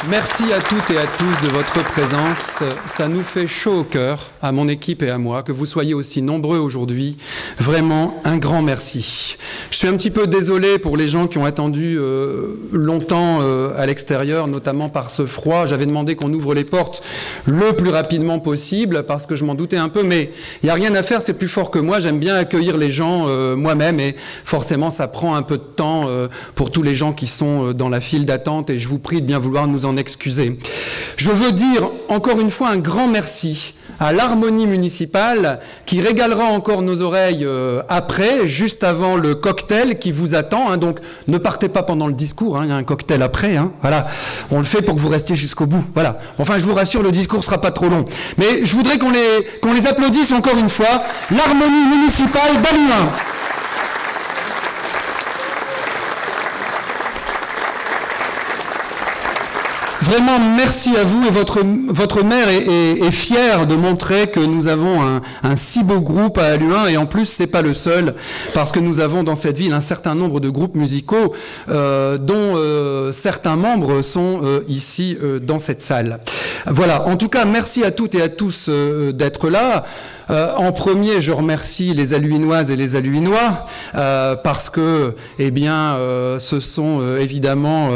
Merci à toutes et à tous de votre présence. Ça nous fait chaud au cœur, à mon équipe et à moi, que vous soyez aussi nombreux aujourd'hui. Vraiment, un grand merci. Je suis un petit peu désolé pour les gens qui ont attendu longtemps à l'extérieur, notamment par ce froid. J'avais demandé qu'on ouvre les portes le plus rapidement possible, parce que je m'en doutais un peu, mais il n'y a rien à faire, c'est plus fort que moi. J'aime bien accueillir les gens moi-même, et forcément, ça prend un peu de temps pour tous les gens qui sont dans la file d'attente, et je vous prie de bien vouloir nous en excuser. Je veux dire encore une fois un grand merci à l'harmonie municipale qui régalera encore nos oreilles après, juste avant le cocktail qui vous attend. Hein, donc ne partez pas pendant le discours, hein, il y a un cocktail après. Hein, voilà, on le fait pour que vous restiez jusqu'au bout. Voilà. Enfin, je vous rassure, le discours sera pas trop long. Mais je voudrais qu'on les applaudisse encore une fois. L'harmonie municipale d'Halluin. Vraiment, merci à vous, et votre maire est fière de montrer que nous avons un si beau groupe à Halluin, et en plus, c'est pas le seul, parce que nous avons dans cette ville un certain nombre de groupes musicaux dont certains membres sont ici dans cette salle. Voilà, en tout cas, merci à toutes et à tous d'être là. En premier, je remercie les Halluinoises et les Halluinois parce que, eh bien, ce sont évidemment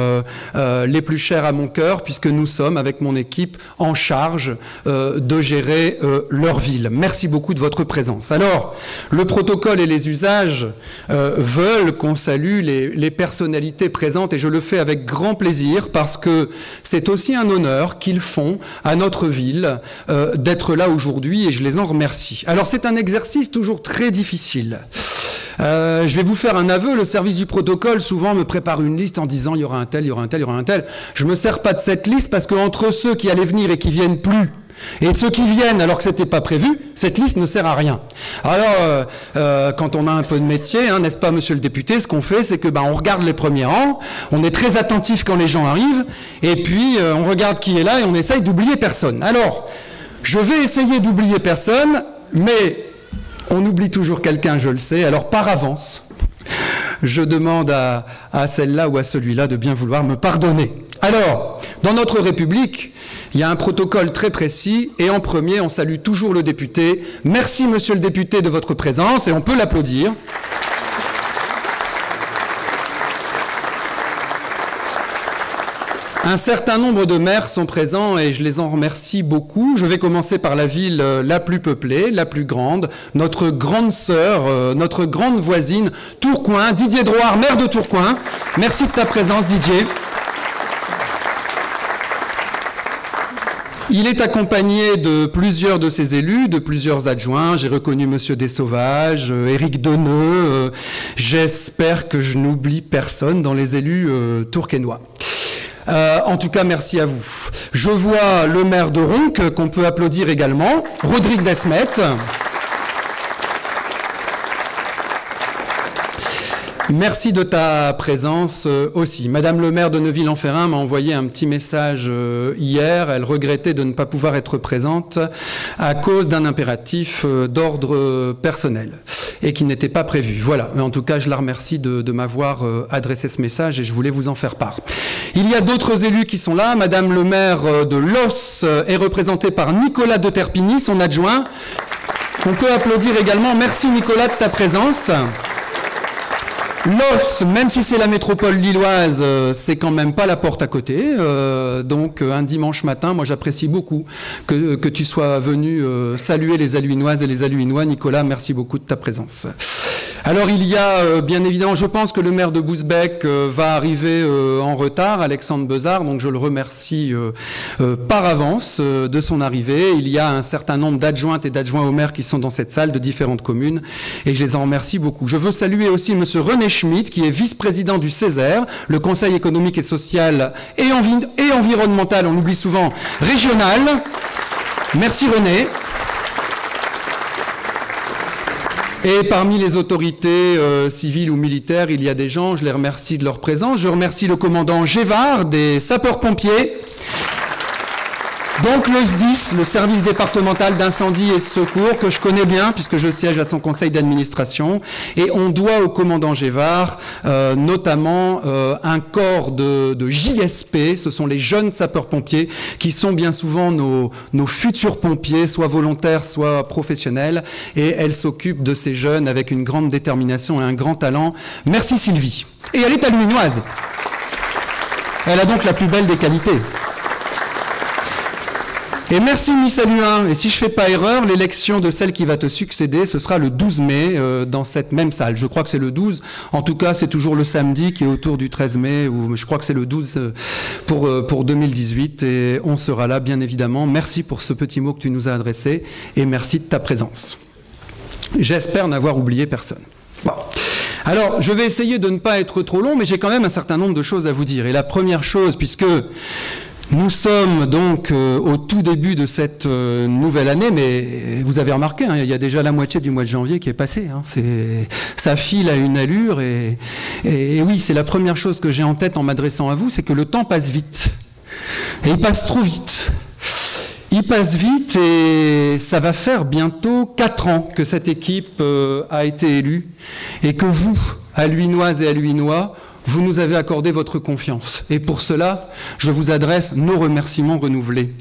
les plus chers à mon cœur, puisque nous sommes, avec mon équipe, en charge de gérer leur ville. Merci beaucoup de votre présence. Alors, le protocole et les usages veulent qu'on salue les personnalités présentes, et je le fais avec grand plaisir, parce que c'est aussi un honneur qu'ils font à notre ville d'être là aujourd'hui, et je les en remercie. Alors c'est un exercice toujours très difficile. Je vais vous faire un aveu, le service du protocole souvent me prépare une liste en disant il y aura un tel, il y aura un tel, il y aura un tel. Je me sers pas de cette liste parce que entre ceux qui allaient venir et qui viennent plus, et ceux qui viennent alors que c'était pas prévu, cette liste ne sert à rien. Alors, quand on a un peu de métier, hein, n'est-ce pas, monsieur le député, ce qu'on fait, c'est que on regarde les premiers rangs, on est très attentif quand les gens arrivent, et puis on regarde qui est là et on essaye d'oublier personne. Alors, je vais essayer d'oublier personne, mais on oublie toujours quelqu'un, je le sais. Alors, par avance, je demande à celle-là ou à celui-là de bien vouloir me pardonner. Alors, dans notre République, il y a un protocole très précis, et en premier, on salue toujours le député. Merci, monsieur le député, de votre présence, et on peut l'applaudir. Un certain nombre de maires sont présents, et je les en remercie beaucoup. Je vais commencer par la ville la plus peuplée, la plus grande, notre grande sœur, notre grande voisine, Tourcoing. Didier Drouard, maire de Tourcoing. Merci de ta présence, Didier. Il est accompagné de plusieurs de ses élus, de plusieurs adjoints. J'ai reconnu monsieur Dessauvages, Éric Deneux. J'espère que je n'oublie personne dans les élus tourquenois. En tout cas, merci à vous. Je vois le maire de Ronques, qu'on peut applaudir également, Rodrigue Desmet. Merci de ta présence aussi. Madame le maire de Neuville-en-Ferrain m'a envoyé un petit message hier. Elle regrettait de ne pas pouvoir être présente à cause d'un impératif d'ordre personnel et qui n'était pas prévu. Voilà. Mais en tout cas, je la remercie de m'avoir adressé ce message, et je voulais vous en faire part. Il y a d'autres élus qui sont là. Madame le maire de Los est représentée par Nicolas de Terpigny, son adjoint. On peut applaudir également. Merci Nicolas de ta présence. Los, même si c'est la métropole lilloise, c'est quand même pas la porte à côté. Donc un dimanche matin, moi j'apprécie beaucoup que tu sois venu saluer les Halluinoises et les Halluinois. Nicolas, merci beaucoup de ta présence. Alors il y a bien évidemment, je pense que le maire de Bousbecq va arriver en retard, Alexandre Bezard, donc je le remercie par avance de son arrivée. Il y a un certain nombre d'adjointes et d'adjoints au maire qui sont dans cette salle de différentes communes, et je les en remercie beaucoup. Je veux saluer aussi monsieur René Schmitt, qui est vice-président du Césaire, le Conseil économique et social et environnemental, on oublie souvent, régional. Merci René. Et parmi les autorités civiles ou militaires, il y a des gens, je les remercie de leur présence. Je remercie le commandant Gévard des sapeurs-pompiers. Donc le SDIS, le service départemental d'incendie et de secours, que je connais bien puisque je siège à son conseil d'administration, et on doit au commandant Gévard notamment un corps de JSP, ce sont les jeunes sapeurs-pompiers qui sont bien souvent nos futurs pompiers, soit volontaires, soit professionnels, et elle s'occupe de ces jeunes avec une grande détermination et un grand talent. Merci Sylvie. Et elle est aluminoise. Elle a donc la plus belle des qualités. Et merci Miss Aluin. Et si je ne fais pas erreur, l'élection de celle qui va te succéder, ce sera le 12 mai dans cette même salle. Je crois que c'est le 12. En tout cas, c'est toujours le samedi qui est autour du 13 mai. Ou je crois que c'est le 12 pour 2018. Et on sera là, bien évidemment. Merci pour ce petit mot que tu nous as adressé. Et merci de ta présence. J'espère n'avoir oublié personne. Bon. Alors, je vais essayer de ne pas être trop long, mais j'ai quand même un certain nombre de choses à vous dire. Et la première chose, puisque nous sommes donc au tout début de cette nouvelle année, mais vous avez remarqué, hein, il y a déjà la moitié du mois de janvier qui est passé. Hein, ça file à une allure et oui, c'est la première chose que j'ai en tête en m'adressant à vous, c'est que le temps passe vite. Et il passe trop vite. Il passe vite et ça va faire bientôt 4 ans que cette équipe a été élue et que vous, Alluinoises et Alluinois, vous nous avez accordé votre confiance. Et pour cela, je vous adresse nos remerciements renouvelés.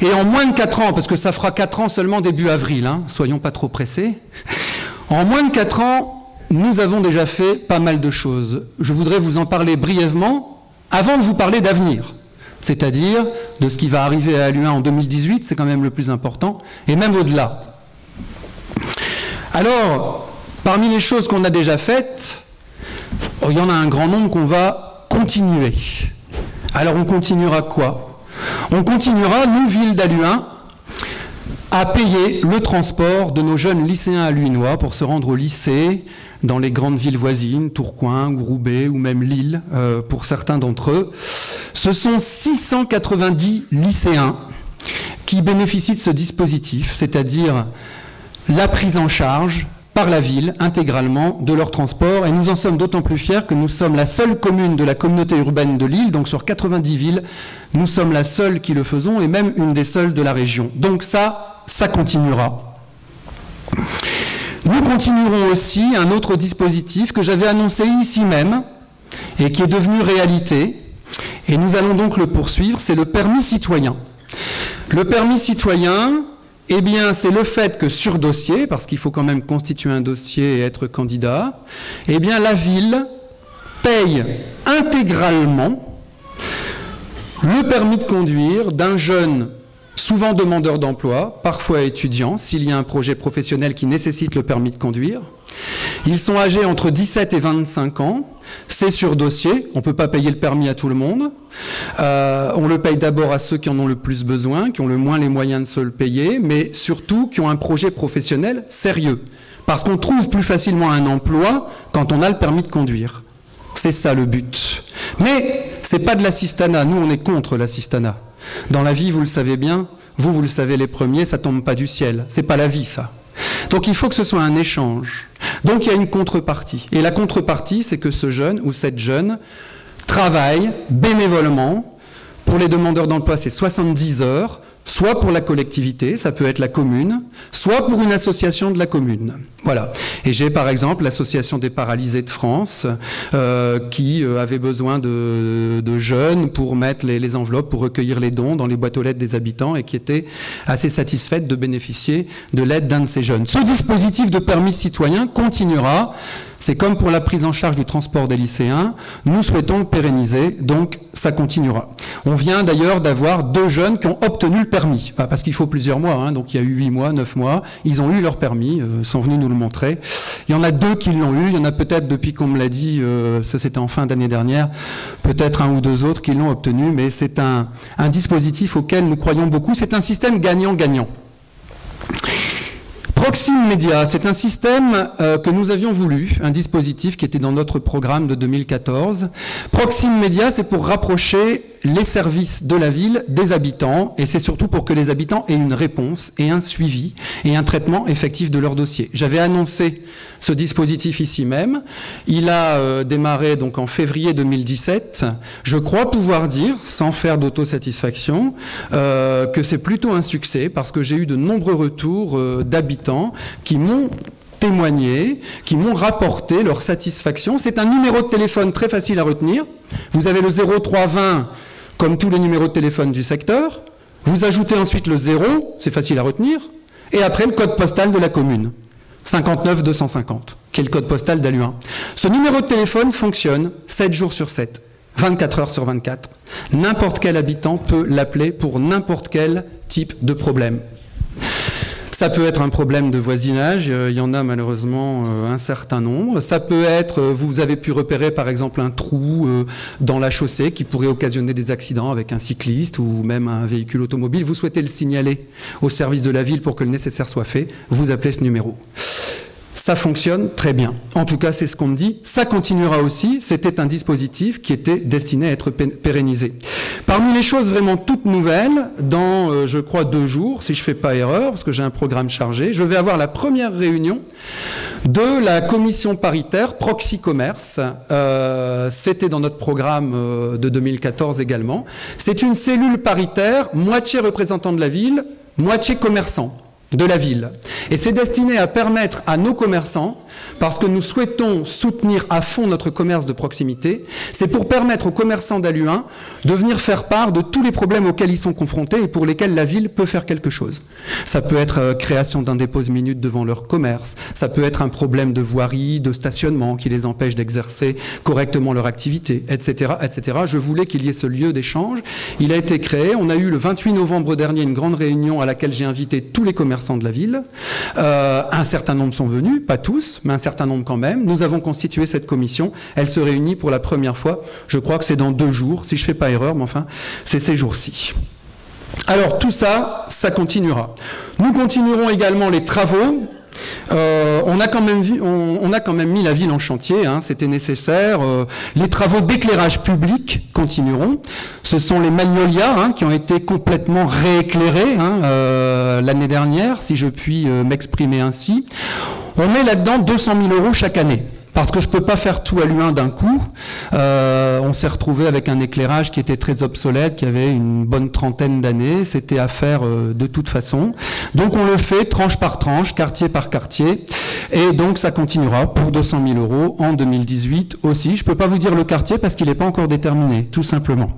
Et en moins de 4 ans, parce que ça fera 4 ans seulement début avril, hein, soyons pas trop pressés, en moins de 4 ans, nous avons déjà fait pas mal de choses. Je voudrais vous en parler brièvement avant de vous parler d'avenir. C'est-à-dire de ce qui va arriver à Alluin en 2018, c'est quand même le plus important, et même au-delà. Alors, parmi les choses qu'on a déjà faites, il y en a un grand nombre qu'on va continuer. Alors on continuera quoi? On continuera, nous, ville d'Alluin, à payer le transport de nos jeunes lycéens alluinois pour se rendre au lycée dans les grandes villes voisines, Tourcoing ou Roubaix ou même Lille, pour certains d'entre eux. Ce sont 690 lycéens qui bénéficient de ce dispositif, c'est-à-dire la prise en charge par la ville intégralement de leur transport. Et nous en sommes d'autant plus fiers que nous sommes la seule commune de la communauté urbaine de Lille, donc sur 90 villes, nous sommes la seule qui le faisons et même une des seules de la région. Donc ça continuera. Nous continuerons aussi un autre dispositif que j'avais annoncé ici même et qui est devenu réalité. Et nous allons donc le poursuivre, c'est le permis citoyen. Le permis citoyen, eh bien, c'est le fait que sur dossier, parce qu'il faut quand même constituer un dossier et être candidat, eh bien, la ville paye intégralement le permis de conduire d'un jeune, souvent demandeur d'emploi, parfois étudiant, s'il y a un projet professionnel qui nécessite le permis de conduire. Ils sont âgés entre 17 et 25 ans, c'est sur dossier, on ne peut pas payer le permis à tout le monde, on le paye d'abord à ceux qui en ont le plus besoin, qui ont le moins les moyens de se le payer, mais surtout qui ont un projet professionnel sérieux, parce qu'on trouve plus facilement un emploi quand on a le permis de conduire. C'est ça le but. Mais ce n'est pas de l'assistanat, nous on est contre l'assistanat. Dans la vie, vous le savez bien, vous le savez les premiers, ça ne tombe pas du ciel, c'est pas la vie ça. Donc il faut que ce soit un échange. Donc il y a une contrepartie. Et la contrepartie, c'est que ce jeune ou cette jeune travaille bénévolement. Pour les demandeurs d'emploi, c'est 70 heures, soit pour la collectivité, ça peut être la commune, soit pour une association de la commune. Voilà. Et j'ai par exemple l'association des paralysés de France qui avait besoin de jeunes pour mettre les enveloppes, pour recueillir les dons dans les boîtes aux lettres des habitants et qui était assez satisfaite de bénéficier de l'aide d'un de ces jeunes. Ce dispositif de permis citoyen continuera. C'est comme pour la prise en charge du transport des lycéens, nous souhaitons le pérenniser, donc ça continuera. On vient d'ailleurs d'avoir 2 jeunes qui ont obtenu le permis, parce qu'il faut plusieurs mois, hein, donc il y a eu 8 mois, 9 mois, ils ont eu leur permis, sont venus nous le montrer. Il y en a 2 qui l'ont eu, il y en a peut-être depuis qu'on me l'a dit, ça c'était en fin d'année dernière, peut-être 1 ou 2 autres qui l'ont obtenu, mais c'est un dispositif auquel nous croyons beaucoup, c'est un système gagnant-gagnant. Proxime Média, c'est un système que nous avions voulu, un dispositif qui était dans notre programme de 2014. Proxime Média, c'est pour rapprocher les services de la ville des habitants, et c'est surtout pour que les habitants aient une réponse et un suivi et un traitement effectif de leur dossier. J'avais annoncé ce dispositif ici même. Il a démarré donc en février 2017. Je crois pouvoir dire, sans faire d'autosatisfaction, que c'est plutôt un succès parce que j'ai eu de nombreux retours d'habitants qui m'ont témoigné, qui m'ont rapporté leur satisfaction. C'est un numéro de téléphone très facile à retenir. Vous avez le 0320 comme tous les numéros de téléphone du secteur. Vous ajoutez ensuite le 0, c'est facile à retenir, et après le code postal de la commune, 59 250, qui est le code postal d'Halluin. Ce numéro de téléphone fonctionne 7 jours sur 7, 24 heures sur 24. N'importe quel habitant peut l'appeler pour n'importe quel type de problème. Ça peut être un problème de voisinage, il y en a malheureusement un certain nombre. Ça peut être, vous avez pu repérer par exemple un trou dans la chaussée qui pourrait occasionner des accidents avec un cycliste ou même un véhicule automobile. Vous souhaitez le signaler au service de la ville pour que le nécessaire soit fait, vous appelez ce numéro. Ça fonctionne très bien. En tout cas, c'est ce qu'on me dit. Ça continuera aussi. C'était un dispositif qui était destiné à être pérennisé. Parmi les choses vraiment toutes nouvelles, dans, je crois, 2 jours, si je ne fais pas erreur, parce que j'ai un programme chargé, je vais avoir la première réunion de la commission paritaire Proxy Commerce. C'était dans notre programme de 2014 également. C'est une cellule paritaire, moitié représentant de la ville, moitié commerçant de la ville. Et c'est destiné à permettre à nos commerçants, parce que nous souhaitons soutenir à fond notre commerce de proximité, c'est pour permettre aux commerçants d'Halluin de venir faire part de tous les problèmes auxquels ils sont confrontés et pour lesquels la ville peut faire quelque chose. Ça peut être création d'un dépose-minute devant leur commerce, ça peut être un problème de voirie, de stationnement qui les empêche d'exercer correctement leur activité, etc., etc. Je voulais qu'il y ait ce lieu d'échange. Il a été créé. On a eu le 28 novembre dernier une grande réunion à laquelle j'ai invité tous les commerçants de la ville. Un certain nombre sont venus, pas tous, mais un certain nombre quand même. Nous avons constitué cette commission. Elle se réunit pour la première fois. Je crois que c'est dans 2 jours, si je ne fais pas erreur, mais enfin, c'est ces jours-ci. Alors, tout ça, ça continuera. Nous continuerons également les travaux. On a quand même mis la ville en chantier, hein, c'était nécessaire. Les travaux d'éclairage public continueront. Ce sont les Magnolias hein, qui ont été complètement rééclairés hein, l'année dernière, si je puis m'exprimer ainsi. On met là-dedans 200 000 € chaque année. Parce que je ne peux pas faire tout à Halluin d'un coup. On s'est retrouvé avec un éclairage qui était très obsolète, qui avait une bonne trentaine d'années. C'était à faire de toute façon. Donc on le fait tranche par tranche, quartier par quartier. Et donc ça continuera pour 200 000 € en 2018 aussi. Je ne peux pas vous dire le quartier parce qu'il n'est pas encore déterminé, tout simplement.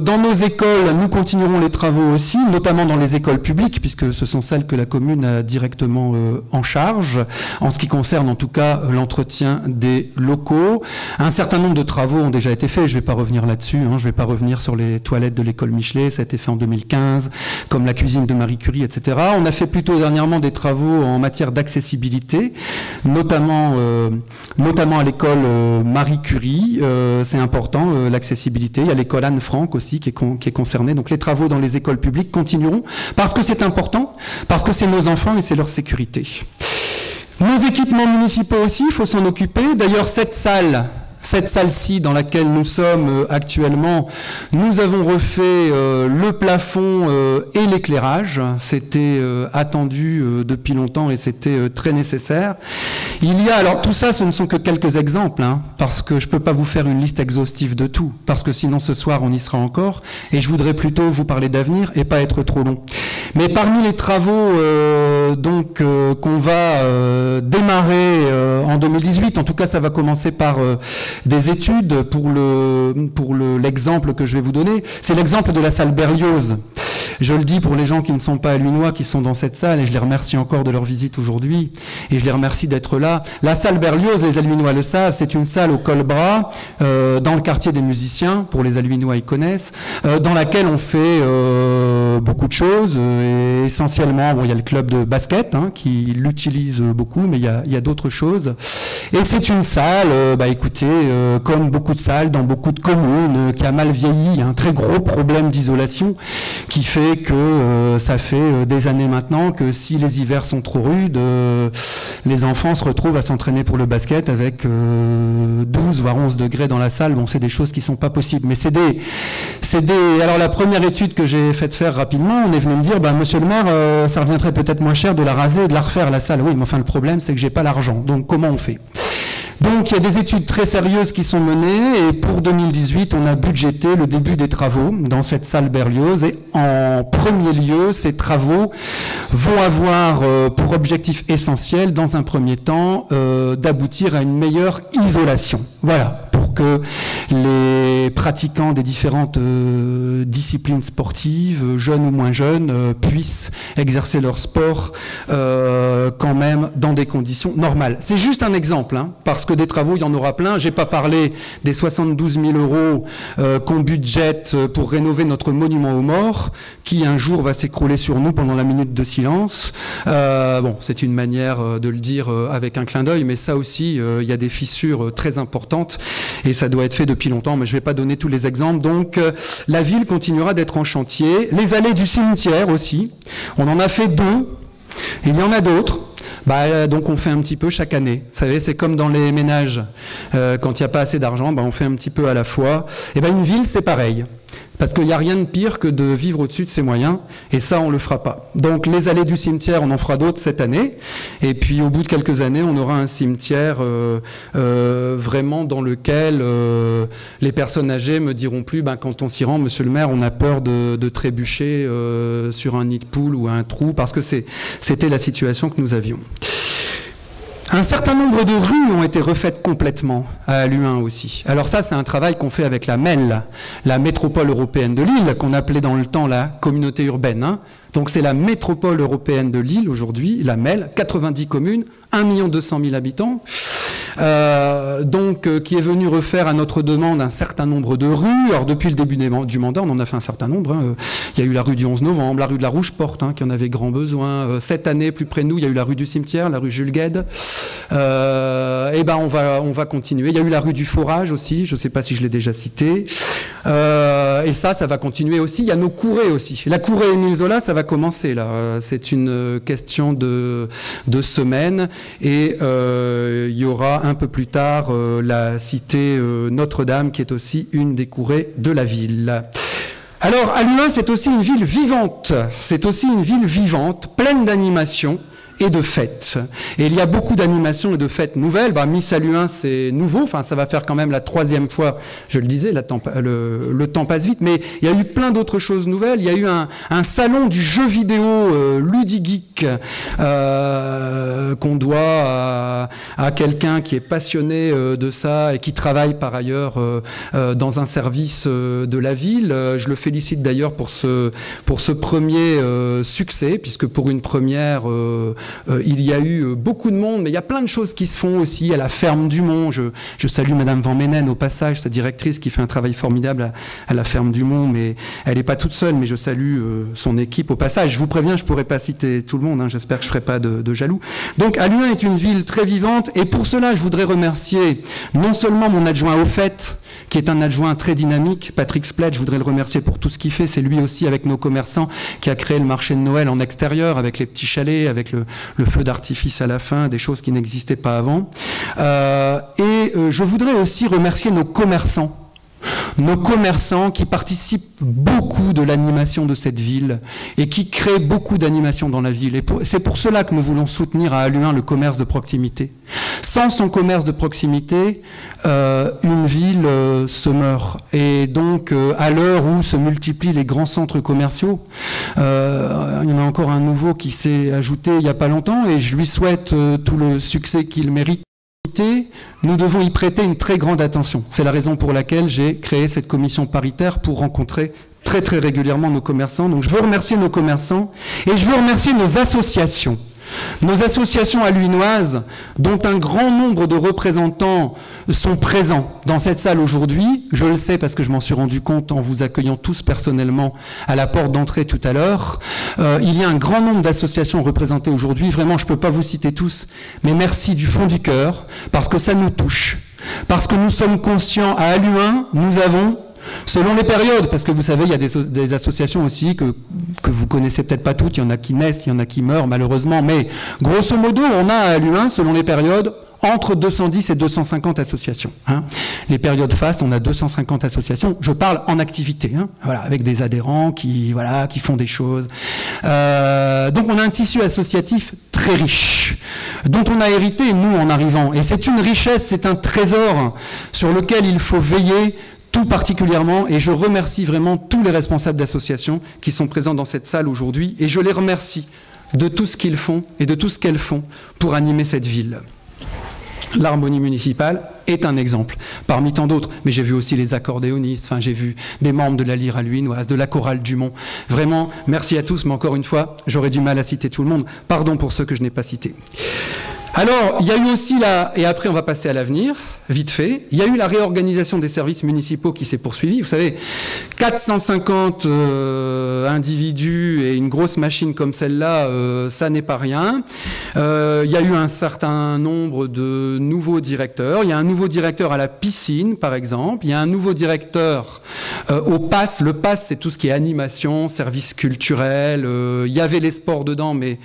Dans nos écoles, nous continuerons les travaux aussi, notamment dans les écoles publiques, puisque ce sont celles que la commune a directement en charge, en ce qui concerne en tout cas l'entretien des locaux. Un certain nombre de travaux ont déjà été faits, je ne vais pas revenir là-dessus, hein, je ne vais pas revenir sur les toilettes de l'école Michelet, ça a été fait en 2015, comme la cuisine de Marie Curie, etc. On a fait plutôt dernièrement des travaux en matière d'accessibilité, notamment à l'école Marie Curie, c'est important, l'accessibilité. Il y a l'école Anne Frank aussi qui est concernée. Donc les travaux dans les écoles publiques continueront parce que c'est important, parce que c'est nos enfants et c'est leur sécurité. Nos équipements municipaux aussi, il faut s'en occuper. D'ailleurs, cette salle-ci dans laquelle nous sommes actuellement, nous avons refait le plafond et l'éclairage. C'était attendu depuis longtemps et c'était très nécessaire. Alors tout ça, ce ne sont que quelques exemples, hein, parce que je ne peux pas vous faire une liste exhaustive de tout, parce que sinon ce soir on y sera encore, et je voudrais plutôt vous parler d'avenir et pas être trop long. Mais parmi les travaux qu'on va démarrer en 2018, en tout cas ça va commencer par des études pour l'exemple que je vais vous donner. C'est l'exemple de la salle Berlioz. Je le dis pour les gens qui ne sont pas halluinois, qui sont dans cette salle, et je les remercie encore de leur visite aujourd'hui, et je les remercie d'être là. La salle Berlioz, les halluinois le savent, c'est une salle au Colbras, dans le quartier des musiciens, pour les halluinois ils connaissent, dans laquelle on fait beaucoup de choses, et essentiellement, bon, il y a le club de basket, hein, qui l'utilise beaucoup, mais il y a d'autres choses. Et c'est une salle, écoutez, comme beaucoup de salles dans beaucoup de communes, qui a mal vieilli, un très gros problème d'isolation, qui fait fait que ça fait des années maintenant que si les hivers sont trop rudes, les enfants se retrouvent à s'entraîner pour le basket avec 12 voire 11 degrés dans la salle. Bon, c'est des choses qui sont pas possibles. Mais alors la première étude que j'ai faite faire rapidement, on est venu me dire, monsieur le maire, ça reviendrait peut-être moins cher de la raser et de la refaire la salle. Oui, mais enfin le problème c'est que j'ai pas l'argent. Donc comment on fait ? Donc il y a des études très sérieuses qui sont menées et pour 2018 on a budgété le début des travaux dans cette salle Berlioz et en premier lieu ces travaux vont avoir pour objectif essentiel dans un premier temps d'aboutir à une meilleure isolation. Voilà, pour que les pratiquants des différentes disciplines sportives, jeunes ou moins jeunes, puissent exercer leur sport quand même dans des conditions normales. C'est juste un exemple, hein, parce que des travaux, il y en aura plein. J'ai pas parlé des 72 000 € qu'on budgète pour rénover notre monument aux morts, qui un jour va s'écrouler sur nous pendant la minute de silence. Bon, c'est une manière de le dire avec un clin d'œil, mais ça aussi, il y a des fissures très importantes et ça doit être fait depuis longtemps, mais je ne vais pas donner tous les exemples. Donc, la ville continuera d'être en chantier. Les allées du cimetière aussi. On en a fait 2. Il y en a d'autres. Donc on fait un petit peu chaque année. Vous savez, c'est comme dans les ménages. Quand il n'y a pas assez d'argent, on fait un petit peu à la fois. Et une ville, c'est pareil. Parce qu'il n'y a rien de pire que de vivre au-dessus de ses moyens, et ça, on ne le fera pas. Donc les allées du cimetière, on en fera d'autres cette année, et puis au bout de quelques années, on aura un cimetière vraiment dans lequel les personnes âgées me diront plus, quand on s'y rend, monsieur le maire, on a peur de trébucher sur un nid de poule ou un trou, parce que c'était la situation que nous avions. Un certain nombre de rues ont été refaites complètement à Luhain aussi. Alors ça, c'est un travail qu'on fait avec la MEL, la métropole européenne de Lille, qu'on appelait dans le temps la communauté urbaine. Hein. Donc c'est la métropole européenne de Lille aujourd'hui, la MEL, 90 communes, 1 200 000 habitants. Qui est venu refaire à notre demande un certain nombre de rues. Alors depuis le début du mandat, on en a fait un certain nombre. Hein. Il y a eu la rue du 11 novembre, la rue de la Rouge-Porte, qui en avait grand besoin. Cette année, plus près de nous, il y a eu la rue du Cimetière, la rue Jules Guesde. On va continuer. Il y a eu la rue du Forage aussi, je ne sais pas si je l'ai déjà cité. Et ça va continuer aussi. Il y a nos courées aussi. La courée Émile Zola, ça va commencer là. C'est une question de semaines. Et il y aura un peu plus tard la cité Notre-Dame, qui est aussi une des courées de la ville. Alors, à Luhain, c'est aussi une ville vivante. C'est aussi une ville vivante, pleine d'animation et de fêtes. Et il y a beaucoup d'animations et de fêtes nouvelles. Miss à Luhain, c'est nouveau. Enfin, ça va faire quand même la 3e fois. Je le disais, le temps passe vite. Mais il y a eu plein d'autres choses nouvelles. Il y a eu un salon du jeu vidéo Ludigeek qu'on doit à quelqu'un qui est passionné de ça et qui travaille par ailleurs dans un service de la ville. Je le félicite d'ailleurs pour ce premier succès, puisque pour une première, il y a eu beaucoup de monde, mais il y a plein de choses qui se font aussi à la ferme du Mont. Je salue Madame Van Menen au passage, sa directrice qui fait un travail formidable à la ferme du Mont, mais elle n'est pas toute seule, mais je salue son équipe au passage. Je vous préviens, je ne pourrai pas citer tout le monde, hein, j'espère que je ne ferai pas de jaloux. Donc, Luhain est une ville très vivante, et pour cela, je voudrais remercier non seulement mon adjoint au fait, qui est un adjoint très dynamique, Patrick Splet, je voudrais le remercier pour tout ce qu'il fait. C'est lui aussi, avec nos commerçants, qui a créé le marché de Noël en extérieur, avec les petits chalets, avec le feu d'artifice à la fin, des choses qui n'existaient pas avant. Je voudrais aussi remercier nos commerçants qui participent beaucoup de l'animation de cette ville et qui créent beaucoup d'animation dans la ville. Et c'est pour cela que nous voulons soutenir à Luhain le commerce de proximité. Sans son commerce de proximité, une ville se meurt. Et donc, à l'heure où se multiplient les grands centres commerciaux, il y en a encore un nouveau qui s'est ajouté il n'y a pas longtemps, et je lui souhaite tout le succès qu'il mérite. Nous devons y prêter une très grande attention. C'est la raison pour laquelle j'ai créé cette commission paritaire pour rencontrer très très régulièrement nos commerçants. Donc je veux remercier nos commerçants et je veux remercier nos associations. Nos associations aluinoises, dont un grand nombre de représentants sont présents dans cette salle aujourd'hui. Je le sais parce que je m'en suis rendu compte en vous accueillant tous personnellement à la porte d'entrée tout à l'heure. Il y a un grand nombre d'associations représentées aujourd'hui. Vraiment, je ne peux pas vous citer tous, mais merci du fond du cœur, parce que ça nous touche. Parce que nous sommes conscients, à Luhain, nous avons selon les périodes, parce que vous savez, il y a des associations aussi que vous connaissez peut-être pas toutes, il y en a qui naissent, il y en a qui meurent malheureusement, mais grosso modo, on a à l'U1, selon les périodes, entre 210 et 250 associations. Hein. Les périodes fastes, on a 250 associations. Je parle en activité, hein, voilà, avec des adhérents qui font des choses. Donc on a un tissu associatif très riche, dont on a hérité, nous, en arrivant. Et c'est une richesse, c'est un trésor sur lequel il faut veiller tout particulièrement. Et je remercie vraiment tous les responsables d'associations qui sont présents dans cette salle aujourd'hui. Et je les remercie de tout ce qu'ils font et de tout ce qu'elles font pour animer cette ville. L'harmonie municipale est un exemple, parmi tant d'autres. Mais j'ai vu aussi les accordéonistes, enfin, j'ai vu des membres de la Lyre alluinoise, de la chorale du Mont. Vraiment, merci à tous, mais encore une fois, j'aurais du mal à citer tout le monde. Pardon pour ceux que je n'ai pas cités. Alors, il y a eu aussi et après on va passer à l'avenir, vite fait, il y a eu la réorganisation des services municipaux qui s'est poursuivie. Vous savez, 450 individus et une grosse machine comme celle-là, ça n'est pas rien. Il y a eu un certain nombre de nouveaux directeurs. Il y a un nouveau directeur à la piscine, par exemple. Il y a un nouveau directeur au PASS. Le PASS, c'est tout ce qui est animation, services culturels. Il y avait les sports dedans, mais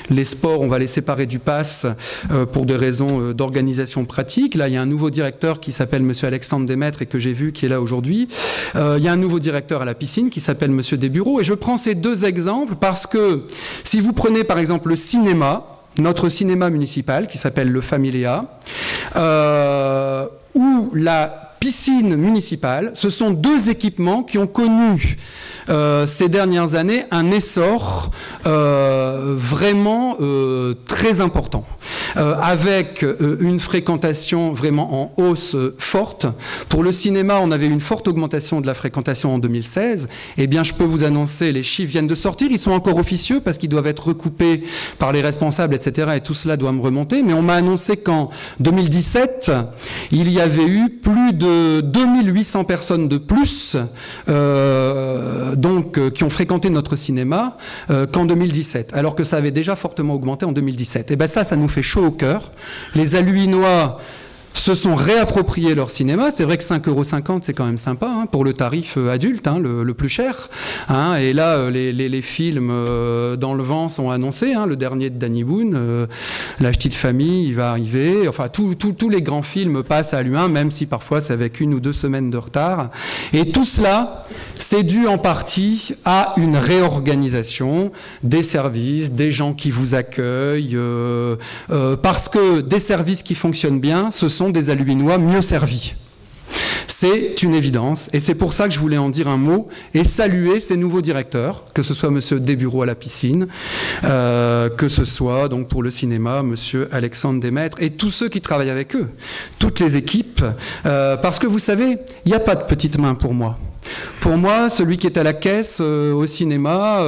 les sports, on va les séparer du PASS. Pour des raisons d'organisation pratique. Là, il y a un nouveau directeur qui s'appelle M. Alexandre Desmaîtres et que j'ai vu qui est là aujourd'hui. Il y a un nouveau directeur à la piscine qui s'appelle M. Desbureaux. Et je prends ces deux exemples parce que si vous prenez par exemple le cinéma, notre cinéma municipal qui s'appelle le Familia, ou la piscine municipale, ce sont deux équipements qui ont connu ces dernières années un essor vraiment très important, avec une fréquentation vraiment en hausse forte. Pour le cinéma, on avait une forte augmentation de la fréquentation en 2016. Eh bien, je peux vous annoncer, les chiffres viennent de sortir, ils sont encore officieux parce qu'ils doivent être recoupés par les responsables, etc. Et tout cela doit me remonter. Mais on m'a annoncé qu'en 2017, il y avait eu plus de 2800 personnes de plus qui ont fréquenté notre cinéma qu'en 2017, alors que ça avait déjà fortement augmenté en 2017. Et bien ça nous fait chaud au cœur. Les Alluinois se sont réappropriés leur cinéma. C'est vrai que 5,50 €, c'est quand même sympa hein, pour le tarif adulte, hein, le plus cher. Hein, et là, les films dans le vent sont annoncés. Hein, le dernier de Danny Boone, La Petite Famille, il va arriver. Enfin, tous les grands films passent à l'U1, même si parfois c'est avec 1 ou 2 semaines de retard. Et tout cela, c'est dû en partie à une réorganisation des services, des gens qui vous accueillent, parce que des services qui fonctionnent bien, ce sont des Alluinois mieux servis. C'est une évidence, et c'est pour ça que je voulais en dire un mot et saluer ces nouveaux directeurs, que ce soit M. Desbureaux à la piscine, que ce soit donc pour le cinéma, M. Alexandre Desmaîtres, et tous ceux qui travaillent avec eux, toutes les équipes, parce que vous savez, il n'y a pas de petites mains pour moi. Pour moi, celui qui est à la caisse au cinéma,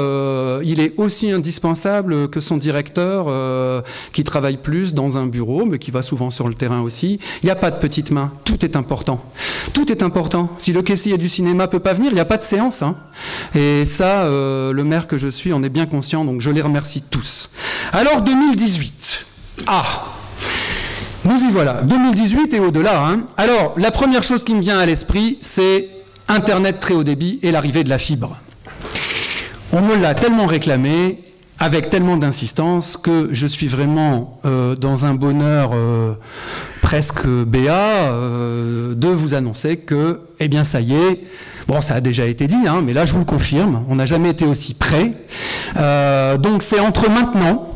il est aussi indispensable que son directeur qui travaille plus dans un bureau, mais qui va souvent sur le terrain aussi. Il n'y a pas de petites mains, tout est important. Tout est important. Si le caissier du cinéma ne peut pas venir, il n'y a pas de séance. Hein. Et ça, le maire que je suis en est bien conscient, donc je les remercie tous. Alors 2018. Nous y voilà. 2018 et au-delà. Hein. Alors, la première chose qui me vient à l'esprit, c'est Internet très haut débit et l'arrivée de la fibre. On me l'a tellement réclamé, avec tellement d'insistance, que je suis vraiment dans un bonheur presque béat de vous annoncer que, eh bien ça y est, bon ça a déjà été dit, hein, mais là je vous le confirme, on n'a jamais été aussi près. Donc c'est entre maintenant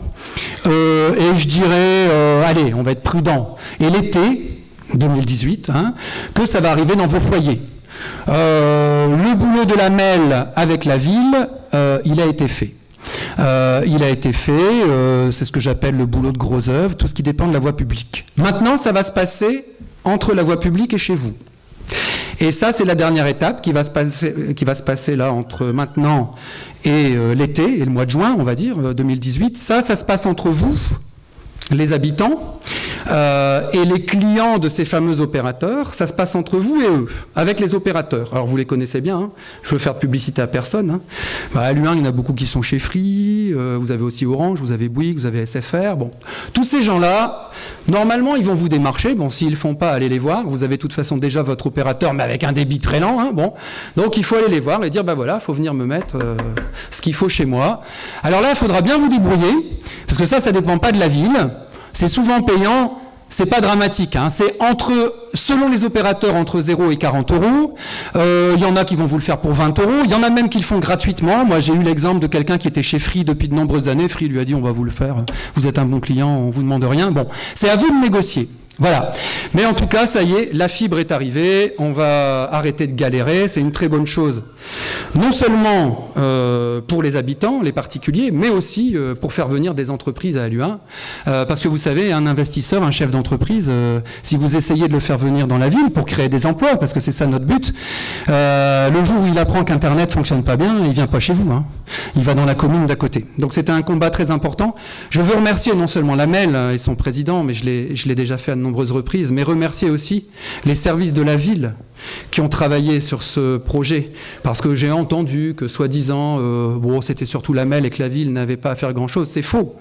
et je dirais, allez, on va être prudent, et l'été 2018, hein, que ça va arriver dans vos foyers. Le boulot de la MEL avec la ville, il a été fait. C'est ce que j'appelle le boulot de gros œuvre, tout ce qui dépend de la voie publique. Maintenant, ça va se passer entre la voie publique et chez vous. Et ça, c'est la dernière étape qui va se passer là entre maintenant et l'été, et le mois de juin, on va dire, 2018. Ça se passe entre vous, les habitants, Et les clients de ces fameux opérateurs, ça se passe entre vous et eux, avec les opérateurs. Alors vous les connaissez bien, hein. Je veux faire de publicité à personne. Hein. À Luynes, il y en a beaucoup qui sont chez Free, vous avez aussi Orange, vous avez Bouygues, vous avez SFR. Bon. Tous ces gens-là, normalement, ils vont vous démarcher. Bon, s'ils ne le font pas, allez les voir. Vous avez de toute façon déjà votre opérateur, mais avec un débit très lent. Hein. Bon. Donc il faut aller les voir et dire, bah voilà, il faut venir me mettre ce qu'il faut chez moi. Alors là, il faudra bien vous débrouiller, parce que ça ne dépend pas de la ville. C'est souvent payant. C'est pas dramatique, hein. C'est selon les opérateurs, entre 0 et 40 euros. Il y en a qui vont vous le faire pour 20 euros. Il y en a même qui le font gratuitement. Moi, j'ai eu l'exemple de quelqu'un qui était chez Free depuis de nombreuses années. Free lui a dit, on va vous le faire. Vous êtes un bon client, on vous demande rien. Bon, c'est à vous de négocier. Voilà. Mais en tout cas, ça y est, la fibre est arrivée. On va arrêter de galérer. C'est une très bonne chose. Non seulement pour les habitants, les particuliers, mais aussi pour faire venir des entreprises à Halluin. Parce que vous savez, un investisseur, un chef d'entreprise, si vous essayez de le faire venir dans la ville pour créer des emplois, parce que c'est ça notre but, le jour où il apprend qu'Internet ne fonctionne pas bien, il ne vient pas chez vous. Hein. Il va dans la commune d'à côté. Donc c'était un combat très important. Je veux remercier non seulement l'AMEL et son président, mais je l'ai déjà fait à de nombreuses reprises, mais remercier aussi les services de la ville qui ont travaillé sur ce projet, parce que j'ai entendu que soi-disant, bon, c'était surtout l'AMEL et que la ville n'avait pas à faire grand-chose. C'est faux.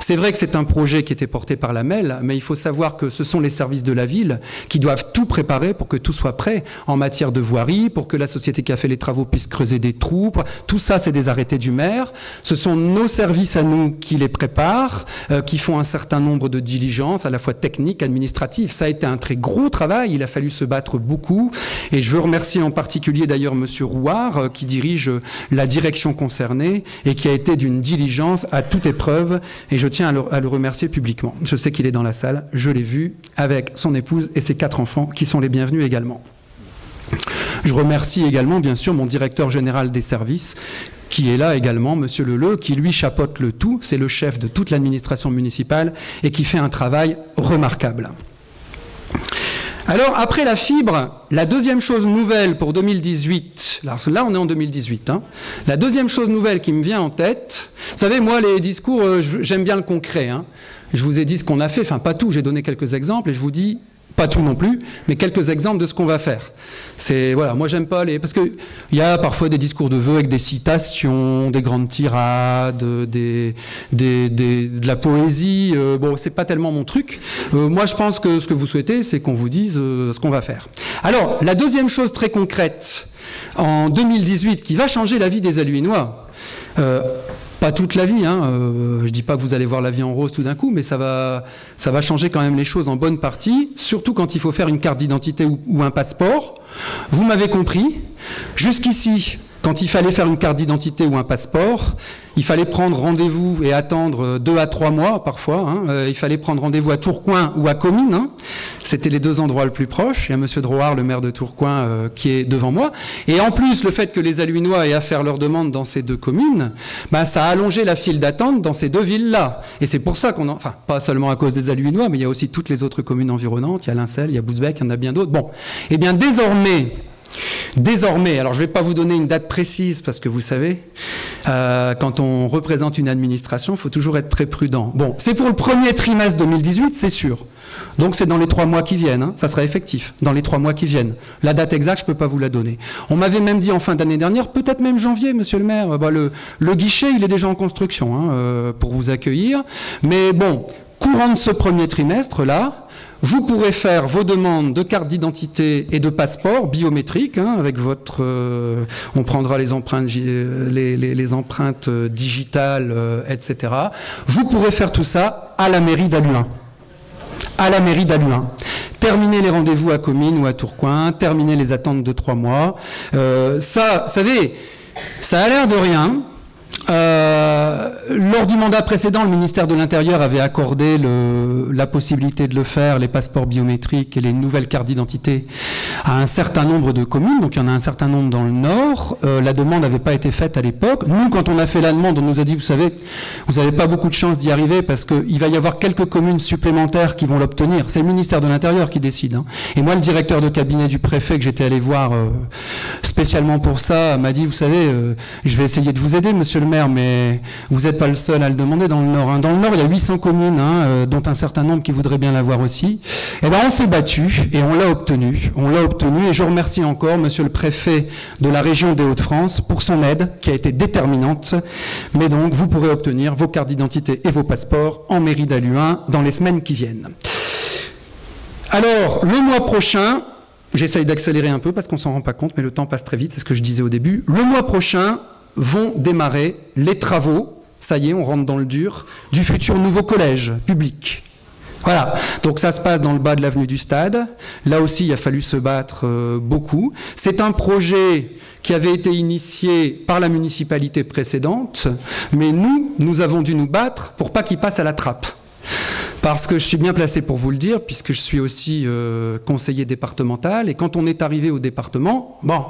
C'est vrai que c'est un projet qui était porté par l'AMEL, mais il faut savoir que ce sont les services de la ville qui doivent tout préparer pour que tout soit prêt en matière de voirie, pour que la société qui a fait les travaux puisse creuser des trous. Tout ça, c'est des arrêtés du maire. Ce sont nos services à nous qui les préparent, qui font un certain nombre de diligences, à la fois techniques, administratives. Ça a été un très gros travail. Il a fallu se battre beaucoup. Et je veux remercier en particulier d'ailleurs Monsieur Rouard qui dirige la direction concernée et qui a été d'une diligence à toute épreuve, et je tiens à le remercier publiquement. Je sais qu'il est dans la salle, je l'ai vu avec son épouse et ses 4 enfants qui sont les bienvenus également. Je remercie également bien sûr mon directeur général des services qui est là également, Monsieur Leleu, qui lui chapeaute le tout, c'est le chef de toute l'administration municipale et qui fait un travail remarquable. Alors, après la fibre, la deuxième chose nouvelle pour 2018, alors là on est en 2018, hein, la deuxième chose nouvelle qui me vient en tête, vous savez, moi les discours, j'aime bien le concret, hein. Je vous ai dit ce qu'on a fait, enfin pas tout, j'ai donné quelques exemples et je vous dis, pas tout non plus, mais quelques exemples de ce qu'on va faire. C'est, voilà, moi j'aime pas parce que il y a parfois des discours de vœux avec des citations, des grandes tirades, de la poésie. Bon, c'est pas tellement mon truc. Moi, je pense que ce que vous souhaitez, c'est qu'on vous dise ce qu'on va faire. Alors, la deuxième chose très concrète en 2018 qui va changer la vie des Halluinois. Pas toute la vie, hein. Je dis pas que vous allez voir la vie en rose tout d'un coup, mais ça va changer quand même les choses en bonne partie, surtout quand il faut faire une carte d'identité ou un passeport. Vous m'avez compris. Jusqu'ici, quand il fallait faire une carte d'identité ou un passeport, il fallait prendre rendez-vous et attendre 2 à 3 mois parfois. Hein. Il fallait prendre rendez-vous à Tourcoing ou à Comines. Hein. C'était les 2 endroits les plus proches. Il y a M. Drouard, le maire de Tourcoing, qui est devant moi. Et en plus, le fait que les Halluinois aient à faire leur demande dans ces 2 communes, ben, ça a allongé la file d'attente dans ces 2 villes-là. Et c'est pour ça enfin, pas seulement à cause des Halluinois, mais il y a aussi toutes les autres communes environnantes. Il y a Lincel, il y a Bousbecq, il y en a bien d'autres. Bon, eh bien désormais, alors je ne vais pas vous donner une date précise parce que vous savez, quand on représente une administration, il faut toujours être très prudent. Bon, c'est pour le premier trimestre 2018, c'est sûr. Donc c'est dans les 3 mois qui viennent, hein, ça sera effectif, dans les 3 mois qui viennent. La date exacte, je ne peux pas vous la donner. On m'avait même dit en fin d'année dernière, peut-être même janvier, monsieur le maire, bah, le guichet, il est déjà en construction hein, pour vous accueillir. Mais bon, courant de ce premier trimestre-là, vous pourrez faire vos demandes de carte d'identité et de passeport biométrique, hein, avec votre... on prendra les empreintes, les empreintes digitales, etc. Vous pourrez faire tout ça à la mairie d'Halluin. À la mairie d'Halluin. Terminer les rendez-vous à Comines ou à Tourcoing, terminer les attentes de 3 mois. Ça, vous savez, ça a l'air de rien. Lors du mandat précédent, le ministère de l'Intérieur avait accordé la possibilité de le faire, les passeports biométriques et les nouvelles cartes d'identité à un certain nombre de communes, donc il y en a un certain nombre dans le Nord. La demande n'avait pas été faite à l'époque. Nous, quand on a fait la demande, on nous a dit, vous savez, vous n'avez pas beaucoup de chance d'y arriver parce qu'il va y avoir quelques communes supplémentaires qui vont l'obtenir. C'est le ministère de l'Intérieur qui décide. Hein. Et moi, le directeur de cabinet du préfet que j'étais allé voir spécialement pour ça m'a dit, vous savez, je vais essayer de vous aider, monsieur le maire, maire, mais vous n'êtes pas le seul à le demander dans le Nord. Hein. Dans le Nord, il y a 800 communes, dont un certain nombre qui voudraient bien l'avoir aussi. Eh ben, on s'est battu et on l'a obtenu. On l'a obtenu et je remercie encore monsieur le préfet de la région des Hauts-de-France pour son aide qui a été déterminante. Mais donc, vous pourrez obtenir vos cartes d'identité et vos passeports en mairie d'Halluin dans les semaines qui viennent. Alors, le mois prochain, j'essaye d'accélérer un peu parce qu'on ne s'en rend pas compte, mais le temps passe très vite, c'est ce que je disais au début. Le mois prochain vont démarrer les travaux, ça y est, on rentre dans le dur, du futur nouveau collège public. Voilà, donc ça se passe dans le bas de l'avenue du Stade. Là aussi, il a fallu se battre beaucoup. C'est un projet qui avait été initié par la municipalité précédente, mais nous avons dû nous battre pour pas qu'il passe à la trappe. Parce que je suis bien placé pour vous le dire, puisque je suis aussi conseiller départemental. Et quand on est arrivé au département, bon,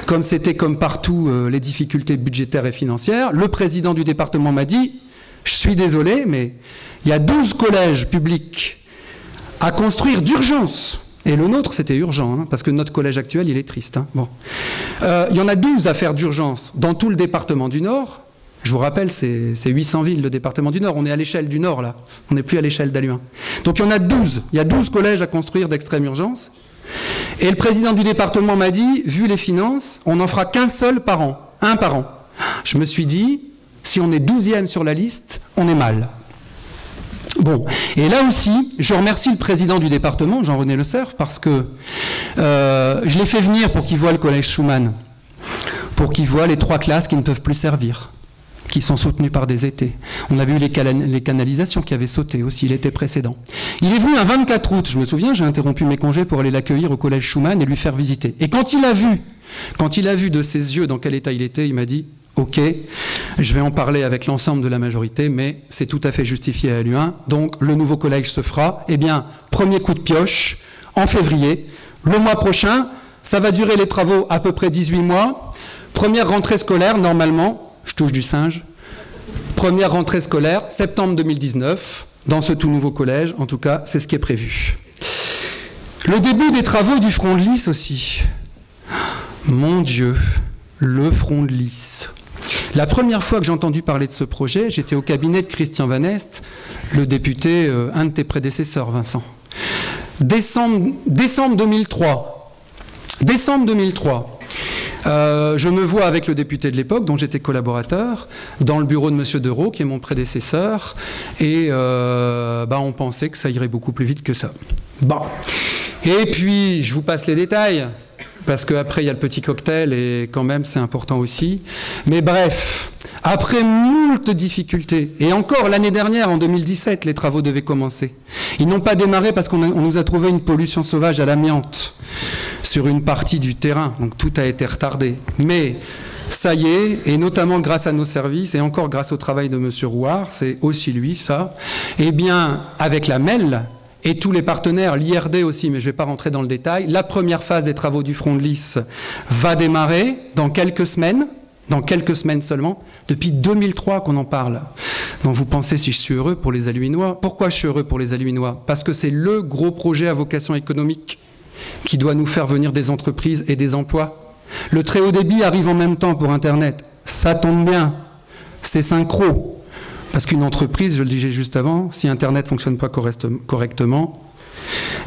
comme c'était comme partout les difficultés budgétaires et financières, le président du département m'a dit « Je suis désolé, mais il y a 12 collèges publics à construire d'urgence. » Et le nôtre, c'était urgent, hein, parce que notre collège actuel, il est triste. Hein. Bon. Il y en a 12 à faire d'urgence dans tout le département du Nord. Je vous rappelle, c'est 800 villes, le département du Nord. On est à l'échelle du Nord, là. On n'est plus à l'échelle d'Halluin. Donc il y en a 12. Il y a 12 collèges à construire d'extrême urgence. Et le président du département m'a dit, vu les finances, on n'en fera qu'un seul par an. Un par an. Je me suis dit, si on est 12e sur la liste, on est mal. Bon, et là aussi, je remercie le président du département, Jean-René Le Cerf, parce que je l'ai fait venir pour qu'il voie le collège Schumann, pour qu'il voie les 3 classes qui ne peuvent plus servir, qui sont soutenus par des étés. On a vu les canalisations qui avaient sauté aussi l'été précédent. Il est venu un 24 août, je me souviens, j'ai interrompu mes congés pour aller l'accueillir au collège Schumann et lui faire visiter. Et quand il a vu de ses yeux dans quel état il était, il m'a dit « Ok, je vais en parler avec l'ensemble de la majorité, mais c'est tout à fait justifié à Halluin, donc le nouveau collège se fera. » Eh bien, premier coup de pioche, en février, le mois prochain, ça va durer les travaux à peu près 18 mois. Première rentrée scolaire, normalement, je touche du singe. Première rentrée scolaire, septembre 2019, dans ce tout nouveau collège. En tout cas, c'est ce qui est prévu. Le début des travaux du front de Lys aussi. Mon Dieu, le front de Lys. La première fois que j'ai entendu parler de ce projet, j'étais au cabinet de Christian Van Est, le député, un de tes prédécesseurs, Vincent. Décembre 2003. Décembre 2003. Je me vois avec le député de l'époque, dont j'étais collaborateur, dans le bureau de M. Dereau, qui est mon prédécesseur, et on pensait que ça irait beaucoup plus vite que ça. Bon. Et puis, je vous passe les détails, parce qu'après, il y a le petit cocktail, et quand même, c'est important aussi. Mais bref, après moult difficultés, et encore l'année dernière, en 2017, les travaux devaient commencer. Ils n'ont pas démarré parce qu'on nous a trouvé une pollution sauvage à l'amiante sur une partie du terrain, donc tout a été retardé. Mais ça y est, et notamment grâce à nos services, et encore grâce au travail de M. Rouard, c'est aussi lui ça, eh bien, avec la MEL et tous les partenaires, l'IRD aussi, mais je ne vais pas rentrer dans le détail, la première phase des travaux du front de Lys va démarrer dans quelques semaines seulement, depuis 2003 qu'on en parle. Donc vous pensez si je suis heureux pour les Halluinois. Pourquoi je suis heureux pour les Halluinois? Parce que c'est le gros projet à vocation économique qui doit nous faire venir des entreprises et des emplois. Le très haut débit arrive en même temps pour Internet. Ça tombe bien, c'est synchro. Parce qu'une entreprise, je le disais juste avant, si Internet ne fonctionne pas correctement,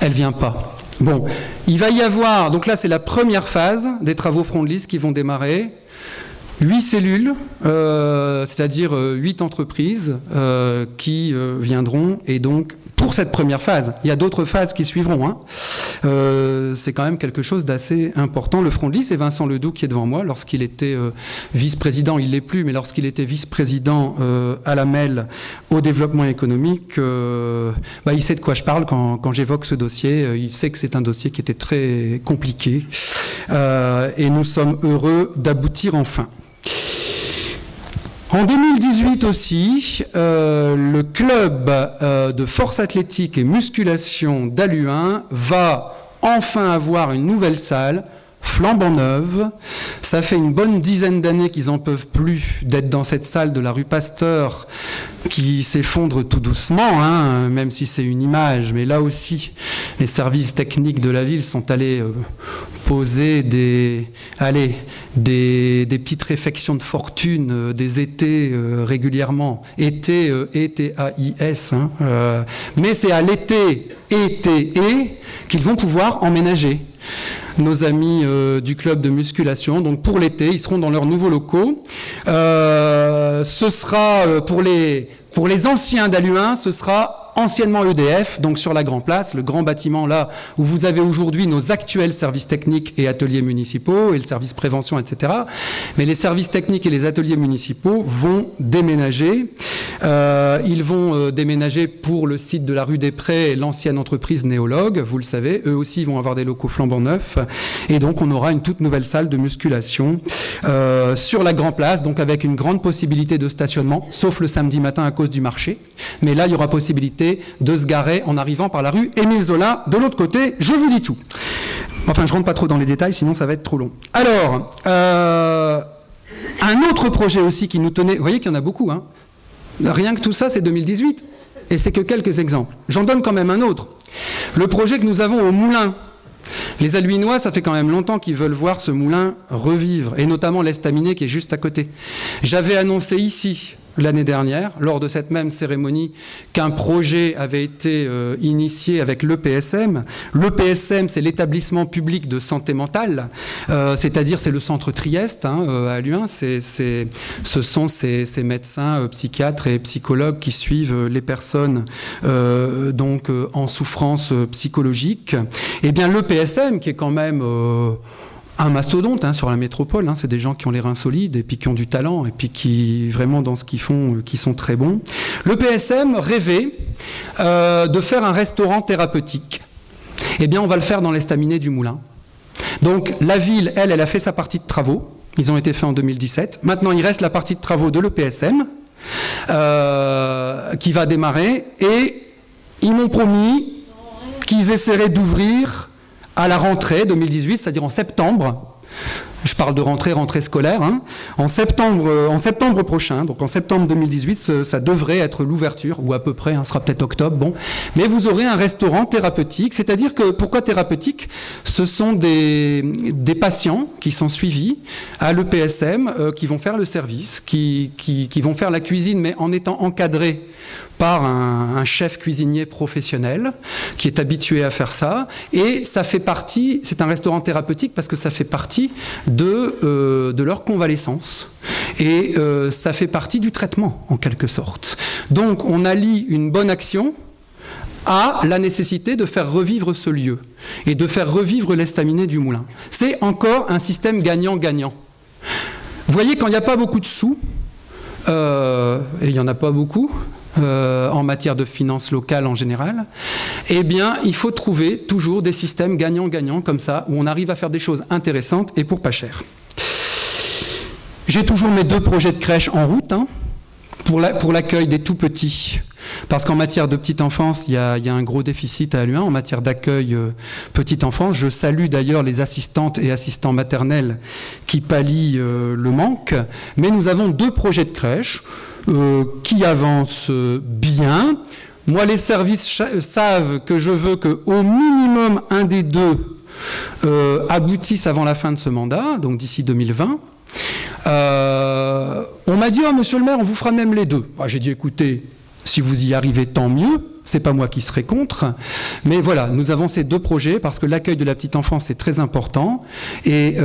elle ne vient pas. Bon, il va y avoir, donc là c'est la première phase des travaux front de Lys qui vont démarrer. 8 cellules, c'est-à-dire 8 entreprises qui viendront, et donc pour cette première phase, il y a d'autres phases qui suivront, hein. C'est quand même quelque chose d'assez important. Le front de Lys, c'est Vincent Ledoux qui est devant moi, lorsqu'il était vice-président, il ne l'est plus, mais lorsqu'il était vice-président à la MEL au développement économique, il sait de quoi je parle quand j'évoque ce dossier, il sait que c'est un dossier qui était très compliqué, et nous sommes heureux d'aboutir enfin. En 2018 aussi, le club de force athlétique et musculation d'Halluin va enfin avoir une nouvelle salle flambant neuve. Ça fait une bonne dizaine d'années qu'ils n'en peuvent plus d'être dans cette salle de la rue Pasteur qui s'effondre tout doucement, hein, même si c'est une image. Mais là aussi, les services techniques de la ville sont allés poser des petites réfections de fortune, des étés régulièrement. Été, E-T-A-I-S. Hein, mais c'est à l'été, qu'ils vont pouvoir emménager. Nos amis du club de musculation. Donc pour l'été, ils seront dans leurs nouveaux locaux. Ce sera pour les anciens d'Halluin, ce sera anciennement EDF, donc sur la Grand Place, le grand bâtiment là où vous avez aujourd'hui nos actuels services techniques et ateliers municipaux et le service prévention, etc. Mais les services techniques et les ateliers municipaux vont déménager. Ils vont déménager pour le site de la rue des Prés, l'ancienne entreprise Néologue, vous le savez. Eux aussi vont avoir des locaux flambant neufs. Et donc on aura une toute nouvelle salle de musculation sur la Grand Place, donc avec une grande possibilité de stationnement, sauf le samedi matin à cause du marché. Mais là, il y aura possibilité de se garer en arrivant par la rue Émile Zola. De l'autre côté, je vous dis tout. Enfin, je rentre pas trop dans les détails, sinon ça va être trop long. Alors, un autre projet aussi qui nous tenait... Vous voyez qu'il y en a beaucoup, hein. Rien que tout ça, c'est 2018. Et c'est que quelques exemples. J'en donne quand même un autre. Le projet que nous avons au Moulin. Les Halluinois, ça fait quand même longtemps qu'ils veulent voir ce moulin revivre, et notamment l'Estaminet qui est juste à côté. J'avais annoncé ici, l'année dernière, lors de cette même cérémonie, qu'un projet avait été initié avec l'EPSM. L'EPSM, c'est l'établissement public de santé mentale, c'est-à-dire c'est le centre Trieste, hein, à Halluin. Ce sont ces médecins, psychiatres et psychologues qui suivent les personnes donc en souffrance psychologique. Eh bien, l'EPSM, qui est quand même... un mastodonte hein, sur la métropole, hein, c'est des gens qui ont les reins solides et puis qui ont du talent et puis qui, vraiment dans ce qu'ils font, qui sont très bons. Le PSM rêvait de faire un restaurant thérapeutique. Eh bien, on va le faire dans l'Estaminet du Moulin. Donc, la ville, elle a fait sa partie de travaux. Ils ont été faits en 2017. Maintenant, il reste la partie de travaux de l'EPSM qui va démarrer. Et ils m'ont promis qu'ils essaieraient d'ouvrir à la rentrée 2018, c'est-à-dire en septembre. Je parle de rentrée scolaire, hein, en septembre prochain, donc en septembre 2018, ça devrait être l'ouverture, ou à peu près, hein, ce sera peut-être octobre, bon. Mais vous aurez un restaurant thérapeutique, c'est-à-dire que, pourquoi thérapeutique? Ce sont des patients qui sont suivis à l'EPSM, qui vont faire le service, qui vont faire la cuisine, mais en étant encadrés par un chef cuisinier professionnel qui est habitué à faire ça. Et ça fait partie, c'est un restaurant thérapeutique parce que ça fait partie de leur convalescence. Et ça fait partie du traitement, en quelque sorte. Donc, on allie une bonne action à la nécessité de faire revivre ce lieu et de faire revivre l'Estaminet du Moulin. C'est encore un système gagnant-gagnant. Vous voyez, quand il n'y a pas beaucoup de sous, et il n'y en a pas beaucoup, en matière de finances locales en général, eh bien, il faut trouver toujours des systèmes gagnant-gagnant comme ça, où on arrive à faire des choses intéressantes et pour pas cher. J'ai toujours mes 2 projets de crèche en route, hein, pour l'accueil des tout-petits. Parce qu'en matière de petite enfance, il y a un gros déficit à Halluin en matière d'accueil petite enfance. Je salue d'ailleurs les assistantes et assistants maternels qui pallient le manque. Mais nous avons 2 projets de crèche qui avancent bien. Moi, les services savent que je veux qu'au minimum un des 2 aboutisse avant la fin de ce mandat, donc d'ici 2020. On m'a dit « Oh, monsieur le maire, on vous fera même les 2 ». J'ai dit « Écoutez, si vous y arrivez, tant mieux. C'est pas moi qui serai contre. Mais voilà, nous avons ces 2 projets parce que l'accueil de la petite enfance est très important. Et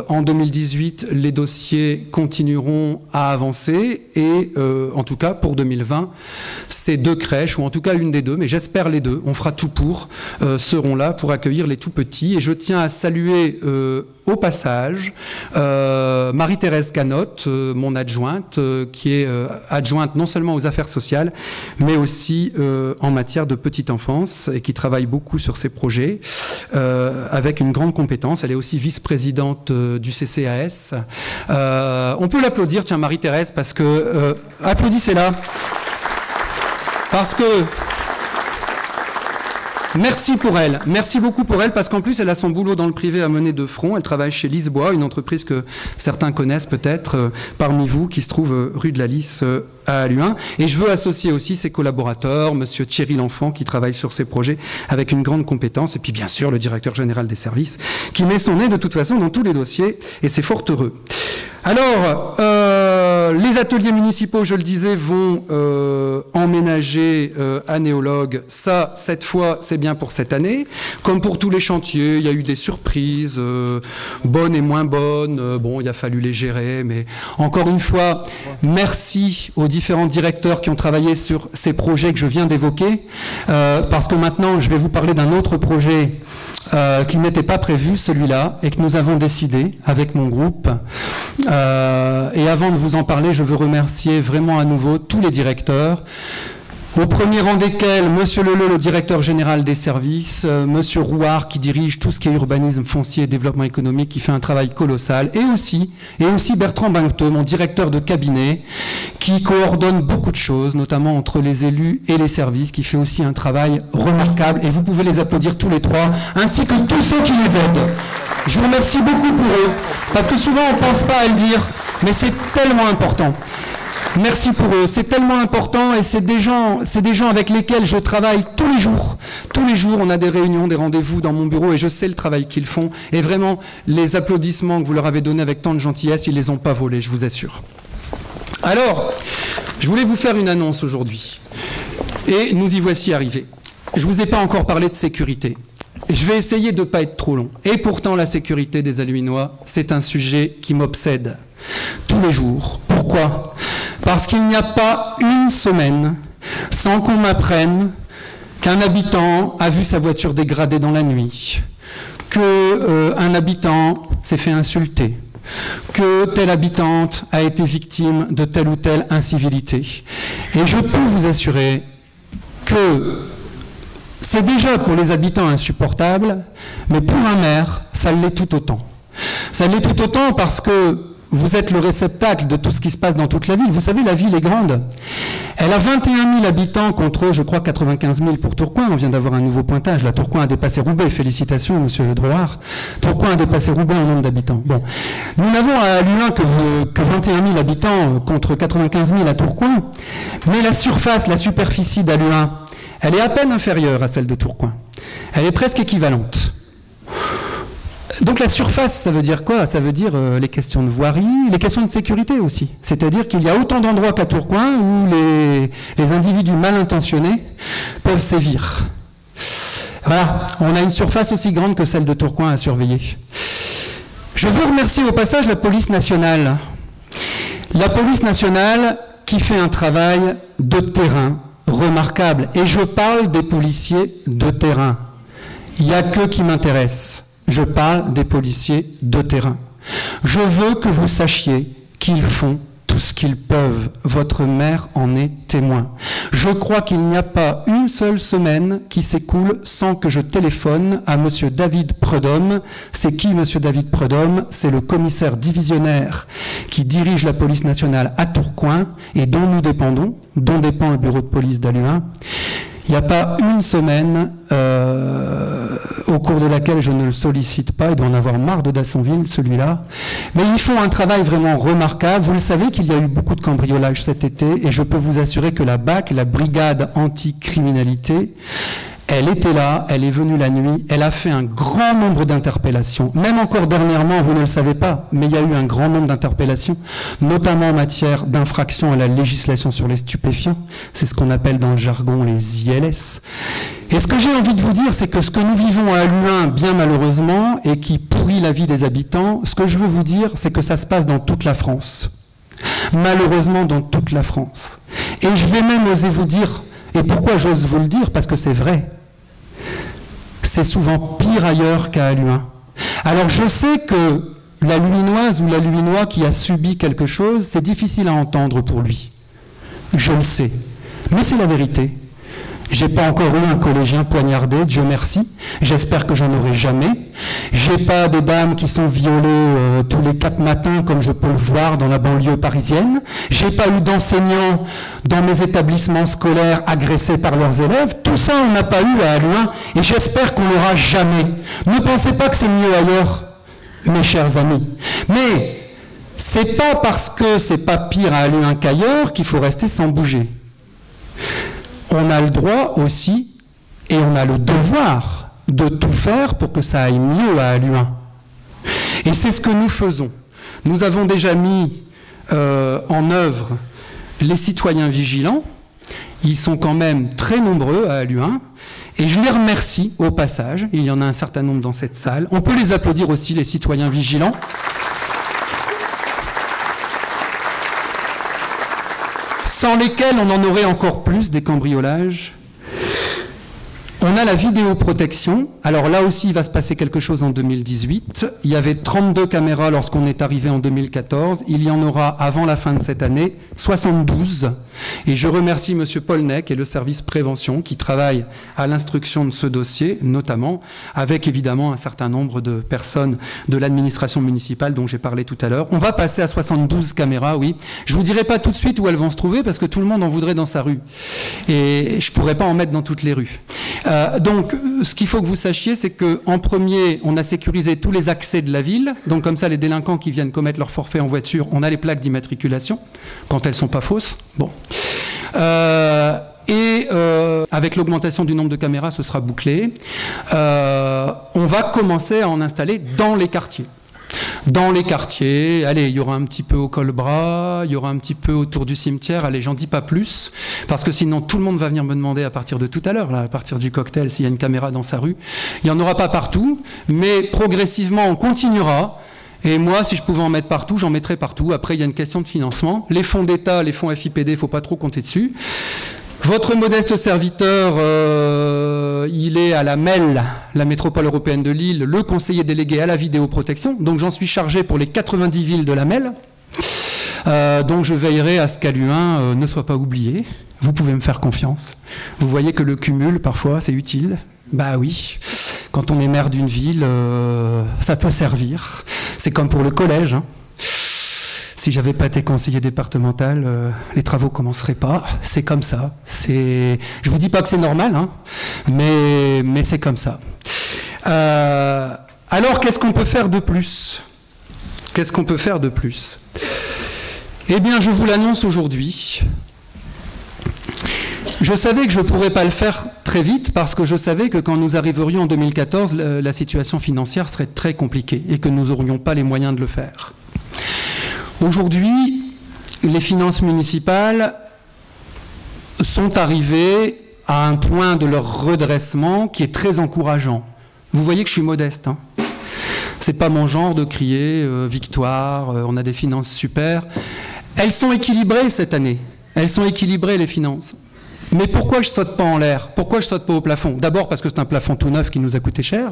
en 2018, les dossiers continueront à avancer. Et en tout cas, pour 2020, ces 2 crèches, ou en tout cas une des 2, mais j'espère les 2, on fera tout pour, seront là pour accueillir les tout-petits. Et je tiens à saluer au passage Marie-Thérèse Canotte, mon adjointe, qui est adjointe non seulement aux affaires sociales, mais aussi en matière de petite enfance et qui travaille beaucoup sur ces projets avec une grande compétence. Elle est aussi vice-présidente du CCAS. On peut l'applaudir, tiens, Marie-Thérèse, parce que... applaudissez-la. Parce que... Merci pour elle. Merci beaucoup pour elle, parce qu'en plus, elle a son boulot dans le privé à mener de front. Elle travaille chez Lisbois, une entreprise que certains connaissent peut-être parmi vous, qui se trouve rue de la Lys à Halluin. Et je veux associer aussi ses collaborateurs, monsieur Thierry L'Enfant, qui travaille sur ces projets avec une grande compétence, et puis bien sûr le directeur général des services, qui met son nez de toute façon dans tous les dossiers, et c'est fort heureux. Alors, les ateliers municipaux, je le disais, vont emménager à Néologue. Ça, cette fois, c'est bien pour cette année. Comme pour tous les chantiers, il y a eu des surprises, bonnes et moins bonnes. Bon, il a fallu les gérer, mais encore une fois, merci aux différents directeurs qui ont travaillé sur ces projets que je viens d'évoquer, parce que maintenant, je vais vous parler d'un autre projet qui n'était pas prévu, celui-là, et que nous avons décidé avec mon groupe. Et avant de vous en parler, je veux remercier vraiment à nouveau tous les directeurs, au premier rang desquels Monsieur Leleu, le directeur général des services, Monsieur Rouard, qui dirige tout ce qui est urbanisme foncier et développement économique, qui fait un travail colossal, et aussi Bertrand Bancteau, mon directeur de cabinet, qui coordonne beaucoup de choses, notamment entre les élus et les services, qui fait aussi un travail remarquable, et vous pouvez les applaudir tous les trois, ainsi que tous ceux qui les aident. Je vous remercie beaucoup pour eux, parce que souvent on ne pense pas à le dire, mais c'est tellement important. Merci pour eux, c'est tellement important, et c'est des gens avec lesquels je travaille tous les jours. Tous les jours, on a des réunions, des rendez-vous dans mon bureau, et je sais le travail qu'ils font. Et vraiment, les applaudissements que vous leur avez donnés avec tant de gentillesse, ils ne les ont pas volés, je vous assure. Alors, je voulais vous faire une annonce aujourd'hui, et nous y voici arrivés. Je ne vous ai pas encore parlé de sécurité. Je vais essayer de ne pas être trop long. Et pourtant, la sécurité des Halluinois, c'est un sujet qui m'obsède tous les jours. Pourquoi ? Parce qu'il n'y a pas une semaine sans qu'on m'apprenne qu'un habitant a vu sa voiture dégradée dans la nuit, qu'un habitant s'est fait insulter, que telle habitante a été victime de telle ou telle incivilité. Et je peux vous assurer que c'est déjà pour les habitants insupportable, mais pour un maire, ça l'est tout autant. Ça l'est tout autant parce que vous êtes le réceptacle de tout ce qui se passe dans toute la ville. Vous savez, la ville est grande. Elle a 21 000 habitants contre, je crois, 95 000 pour Tourcoing. On vient d'avoir un nouveau pointage. Là, Tourcoing a dépassé Roubaix. Félicitations, monsieur Le Drouard. Tourcoing a dépassé Roubaix en nombre d'habitants. Bon. Nous n'avons à Halluin que 21 000 habitants contre 95 000 à Tourcoing. Mais la surface, la superficie d'Halluin, elle est à peine inférieure à celle de Tourcoing. Elle est presque équivalente. Donc la surface, ça veut dire quoi? Ça veut dire les questions de voirie, les questions de sécurité aussi. C'est-à-dire qu'il y a autant d'endroits qu'à Tourcoing où les individus mal intentionnés peuvent sévir. Voilà, on a une surface aussi grande que celle de Tourcoing à surveiller. Je veux remercier au passage la police nationale. La police nationale qui fait un travail de terrain remarquable. Et je parle des policiers de terrain. Il n'y a qu'eux qui m'intéressent. Je parle des policiers de terrain. Je veux que vous sachiez qu'ils font tout ce qu'ils peuvent. Votre maire en est témoin. Je crois qu'il n'y a pas une seule semaine qui s'écoule sans que je téléphone à monsieur David Prudhomme. C'est qui monsieur David Prudhomme? C'est le commissaire divisionnaire qui dirige la police nationale à Tourcoing et dont nous dépendons, dont dépend le bureau de police d'Halluin. Il n'y a pas une semaine au cours de laquelle je ne le sollicite pas. Il doit en avoir marre de Dassonville, celui-là. Mais ils font un travail vraiment remarquable. Vous le savez qu'il y a eu beaucoup de cambriolages cet été et je peux vous assurer que la BAC, la brigade anti-criminalité, elle était là, elle est venue la nuit, elle a fait un grand nombre d'interpellations. Même encore dernièrement, vous ne le savez pas, mais il y a eu un grand nombre d'interpellations, notamment en matière d'infraction à la législation sur les stupéfiants. C'est ce qu'on appelle dans le jargon les ILS. Et ce que j'ai envie de vous dire, c'est que ce que nous vivons à Halluin, bien malheureusement, et qui pourrit la vie des habitants, ce que je veux vous dire, c'est que ça se passe dans toute la France. Malheureusement, dans toute la France. Et je vais même oser vous dire, et pourquoi j'ose vous le dire? Parce que c'est vrai. C'est souvent pire ailleurs qu'à Halluin. Alors je sais que la Luminoise ou l'Halluinois qui a subi quelque chose, c'est difficile à entendre pour lui. Je le sais. Mais c'est la vérité. J'ai pas encore eu un collégien poignardé, Dieu merci. J'espère que j'en aurai jamais. J'ai pas des dames qui sont violées tous les 4 matins comme je peux le voir dans la banlieue parisienne. J'ai pas eu d'enseignants dans mes établissements scolaires agressés par leurs élèves. Tout ça, on n'a pas eu à Halluin et j'espère qu'on l'aura jamais. Ne pensez pas que c'est mieux ailleurs, mes chers amis. Mais c'est pas parce que c'est pas pire à Halluin qu'ailleurs qu'il faut rester sans bouger. On a le droit aussi, et on a le devoir, de tout faire pour que ça aille mieux à Halluin. Et c'est ce que nous faisons. Nous avons déjà mis en œuvre les citoyens vigilants. Ils sont quand même très nombreux à Halluin. Et je les remercie au passage. Il y en a un certain nombre dans cette salle. On peut les applaudir aussi, les citoyens vigilants. Sans lesquels on en aurait encore plus des cambriolages. On a la vidéoprotection. Alors là aussi, il va se passer quelque chose en 2018. Il y avait 32 caméras lorsqu'on est arrivé en 2014. Il y en aura avant la fin de cette année 72. Et je remercie M. Polnec et le service prévention qui travaille à l'instruction de ce dossier, notamment avec évidemment un certain nombre de personnes de l'administration municipale dont j'ai parlé tout à l'heure. On va passer à 72 caméras, oui. Je ne vous dirai pas tout de suite où elles vont se trouver parce que tout le monde en voudrait dans sa rue. Et je ne pourrais pas en mettre dans toutes les rues. Donc, ce qu'il faut que vous sachiez, c'est qu'en premier, on a sécurisé tous les accès de la ville. Donc, comme ça, les délinquants qui viennent commettre leur forfait en voiture, on a les plaques d'immatriculation, quand elles ne sont pas fausses. Bon. Avec l'augmentation du nombre de caméras, ce sera bouclé. On va commencer à en installer dans les quartiers. Dans les quartiers, allez, il y aura un petit peu au Colbras, il y aura un petit peu autour du cimetière, allez, j'en dis pas plus, parce que sinon tout le monde va venir me demander à partir de tout à l'heure, à partir du cocktail, s'il y a une caméra dans sa rue. Il n'y en aura pas partout, mais progressivement on continuera. Et moi, si je pouvais en mettre partout, j'en mettrais partout. Après, il y a une question de financement. Les fonds d'État, les fonds FIPD, il ne faut pas trop compter dessus. Votre modeste serviteur, il est à la MEL, la métropole européenne de Lille, le conseiller délégué à la vidéoprotection. Donc j'en suis chargé pour les 90 villes de la MEL. Donc je veillerai à ce qu'Halluin ne soit pas oublié. Vous pouvez me faire confiance. Vous voyez que le cumul, parfois, c'est utile. Bah oui, quand on est maire d'une ville, ça peut servir. C'est comme pour le collège, hein. Si j'avais pas été conseiller départemental, les travaux commenceraient pas. C'est comme ça. Je vous dis pas que c'est normal, hein, mais c'est comme ça. Alors, qu'est-ce qu'on peut faire de plus? Qu'est-ce qu'on peut faire de plus? Eh bien, je vous l'annonce aujourd'hui. Je savais que je ne pourrais pas le faire très vite parce que je savais que quand nous arriverions en 2014, la situation financière serait très compliquée et que nous n'aurions pas les moyens de le faire. Aujourd'hui, les finances municipales sont arrivées à un point de leur redressement qui est très encourageant. Vous voyez que je suis modeste, hein. C'est pas mon genre de crier victoire, on a des finances super. Elles sont équilibrées cette année. Elles sont équilibrées, les finances. Mais pourquoi je saute pas en l'air? Pourquoi je saute pas au plafond? D'abord parce que c'est un plafond tout neuf qui nous a coûté cher.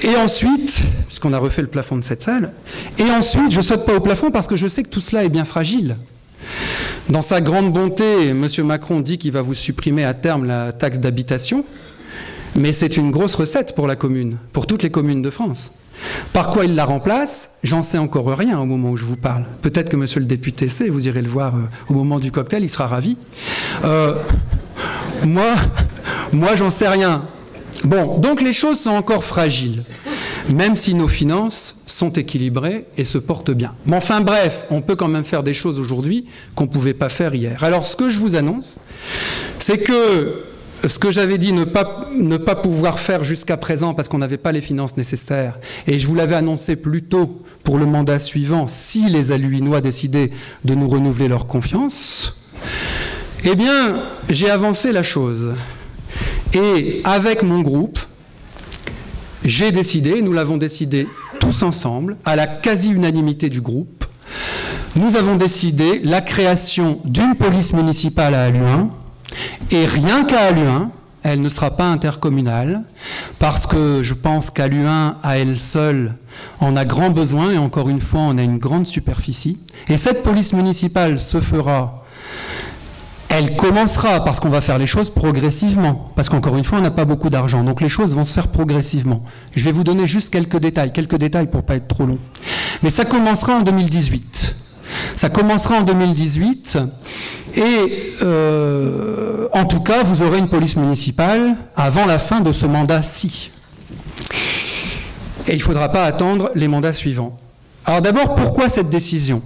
Et ensuite, puisqu'on a refait le plafond de cette salle, et ensuite, je saute pas au plafond parce que je sais que tout cela est bien fragile. Dans sa grande bonté, M. Macron dit qu'il va vous supprimer à terme la taxe d'habitation, mais c'est une grosse recette pour la commune, pour toutes les communes de France. Par quoi il la remplace? J'en sais encore rien au moment où je vous parle. Peut-être que monsieur le député sait, vous irez le voir au moment du cocktail, il sera ravi. Moi j'en sais rien. Bon, donc les choses sont encore fragiles, même si nos finances sont équilibrées et se portent bien. Mais enfin bref, on peut quand même faire des choses aujourd'hui qu'on ne pouvait pas faire hier. Alors ce que je vous annonce, c'est que ce que j'avais dit ne pas pouvoir faire jusqu'à présent parce qu'on n'avait pas les finances nécessaires, et je vous l'avais annoncé plus tôt pour le mandat suivant, si les Halluinois décidaient de nous renouveler leur confiance, eh bien, j'ai avancé la chose. Et avec mon groupe, j'ai décidé, nous l'avons décidé tous ensemble, à la quasi-unanimité du groupe, nous avons décidé la création d'une police municipale à Halluin. Et rien qu'à Halluin, elle ne sera pas intercommunale, parce que je pense qu'Halluin, à elle seule, en a grand besoin, et encore une fois, on a une grande superficie. Et cette police municipale se fera, Elle commencera parce qu'on va faire les choses progressivement, parce qu'encore une fois, on n'a pas beaucoup d'argent, donc les choses vont se faire progressivement. Je vais vous donner juste quelques détails pour pas être trop long. Mais ça commencera en 2018. Ça commencera en 2018, et en tout cas, vous aurez une police municipale avant la fin de ce mandat-ci. Et il ne faudra pas attendre les mandats suivants. Alors d'abord, pourquoi cette décision ?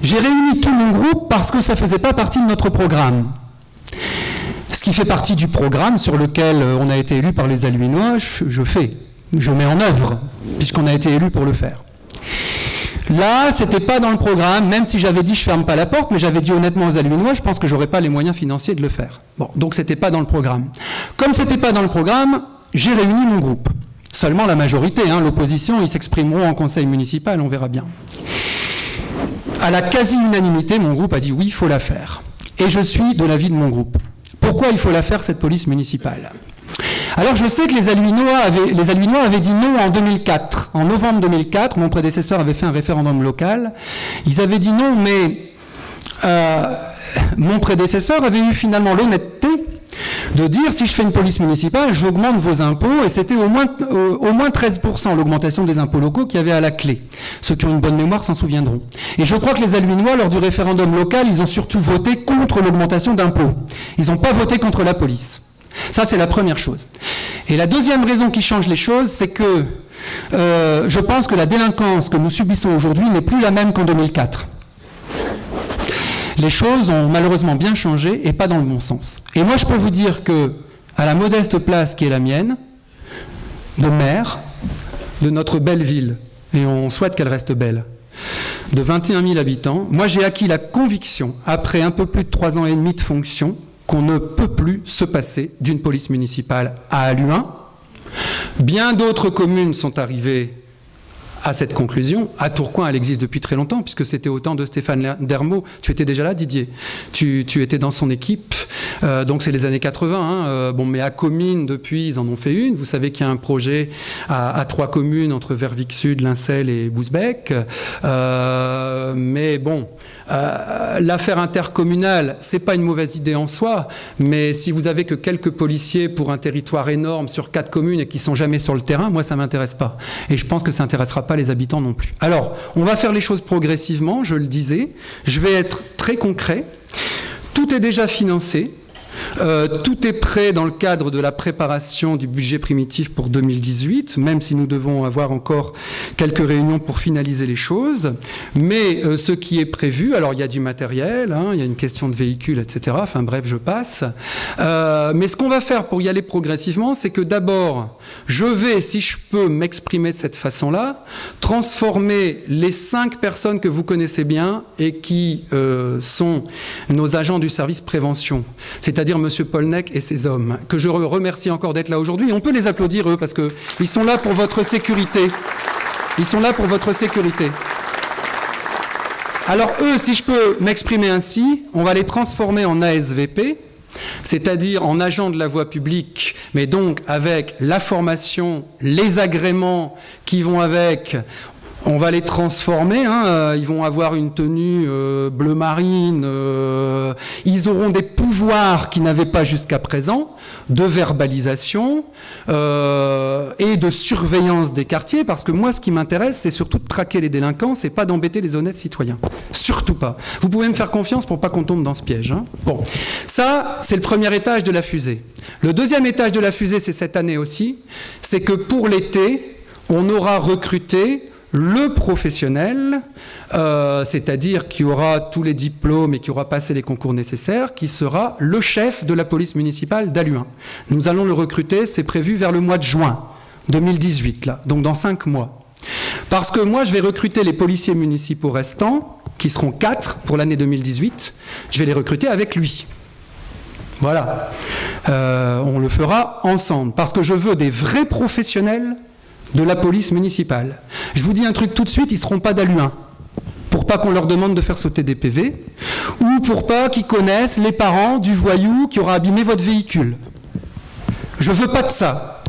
J'ai réuni tout mon groupe parce que ça ne faisait pas partie de notre programme. Ce qui fait partie du programme sur lequel on a été élu par les Alluinois, je mets en œuvre, puisqu'on a été élu pour le faire. Là, ce n'était pas dans le programme, même si j'avais dit je ne ferme pas la porte, mais j'avais dit honnêtement aux Alluinois, je pense que je n'aurais pas les moyens financiers de le faire. Bon, donc ce n'était pas dans le programme. Comme ce n'était pas dans le programme, j'ai réuni mon groupe. Seulement la majorité, hein, l'opposition, ils s'exprimeront en conseil municipal, on verra bien. À la quasi-unanimité, mon groupe a dit oui, il faut la faire. Et je suis de l'avis de mon groupe. Pourquoi il faut la faire, cette police municipale ? Alors je sais que les Alluinois avaient dit non en 2004. En novembre 2004, mon prédécesseur avait fait un référendum local. Ils avaient dit non, mais mon prédécesseur avait eu finalement l'honnêteté de dire si je fais une police municipale, j'augmente vos impôts, et c'était au moins 13% l'augmentation des impôts locaux qu'il y avait à la clé. Ceux qui ont une bonne mémoire s'en souviendront. Et je crois que les Alluinois, lors du référendum local, ils ont surtout voté contre l'augmentation d'impôts. Ils n'ont pas voté contre la police. Ça, c'est la première chose. Et la deuxième raison qui change les choses, c'est que je pense que la délinquance que nous subissons aujourd'hui n'est plus la même qu'en 2004. Les choses ont malheureusement bien changé et pas dans le bon sens. Et moi, je peux vous dire que, à la modeste place qui est la mienne, de maire de notre belle ville, et on souhaite qu'elle reste belle, de 21 000 habitants, moi j'ai acquis la conviction, après un peu plus de 3 ans et demi de fonction, qu'on ne peut plus se passer d'une police municipale à Halluin. Bien d'autres communes sont arrivées à cette conclusion. À Tourcoing, elle existe depuis très longtemps, puisque c'était au temps de Stéphane Dermot. Tu étais déjà là, Didier. Tu étais dans son équipe. Donc c'est les années 80. Hein. Bon, mais à Comines, depuis, ils en ont fait une. Vous savez qu'il y a un projet à 3 communes, entre Verviers-Sud, Lincel et Bousbecq. Mais bon, l'affaire intercommunale, c'est pas une mauvaise idée en soi, mais si vous avez que quelques policiers pour un territoire énorme sur 4 communes et qui sont jamais sur le terrain, moi ça m'intéresse pas. Et je pense que ça intéressera pas les habitants non plus. Alors, on va faire les choses progressivement, je le disais. Je vais être très concret. Tout est déjà financé. Tout est prêt dans le cadre de la préparation du budget primitif pour 2018, même si nous devons avoir encore quelques réunions pour finaliser les choses. Mais ce qui est prévu, alors il y a du matériel, hein, il y a une question de véhicules, etc. Enfin bref, je passe. Mais ce qu'on va faire pour y aller progressivement, c'est que d'abord, je vais, si je peux m'exprimer de cette façon-là, transformer les 5 personnes que vous connaissez bien et qui sont nos agents du service prévention, c'est-à-dire M. Polnec et ses hommes, que je remercie encore d'être là aujourd'hui. On peut les applaudir, eux, parce qu'ils sont là pour votre sécurité. Ils sont là pour votre sécurité. Alors, eux, si je peux m'exprimer ainsi, on va les transformer en ASVP, c'est-à-dire en agents de la voie publique, mais donc avec la formation, les agréments qui vont avec. On va les transformer, hein, ils vont avoir une tenue bleu marine, ils auront des pouvoirs qu'ils n'avaient pas jusqu'à présent, de verbalisation et de surveillance des quartiers, parce que moi ce qui m'intéresse c'est surtout de traquer les délinquants, c'est pas d'embêter les honnêtes citoyens, surtout pas. Vous pouvez me faire confiance pour pas qu'on tombe dans ce piège. Hein. Bon, ça c'est le premier étage de la fusée. Le deuxième étage de la fusée, c'est cette année aussi, c'est que pour l'été, on aura recruté le professionnel, c'est-à-dire qui aura tous les diplômes et qui aura passé les concours nécessaires, qui sera le chef de la police municipale d'Halluin. Nous allons le recruter, c'est prévu vers le mois de juin 2018, là, donc dans 5 mois. Parce que moi, je vais recruter les policiers municipaux restants, qui seront 4 pour l'année 2018, je vais les recruter avec lui. Voilà. On le fera ensemble, parce que je veux des vrais professionnels de la police municipale. Je vous dis un truc tout de suite, ils ne seront pas d'Halluin, pour pas qu'on leur demande de faire sauter des PV, ou pour pas qu'ils connaissent les parents du voyou qui aura abîmé votre véhicule. Je veux pas de ça.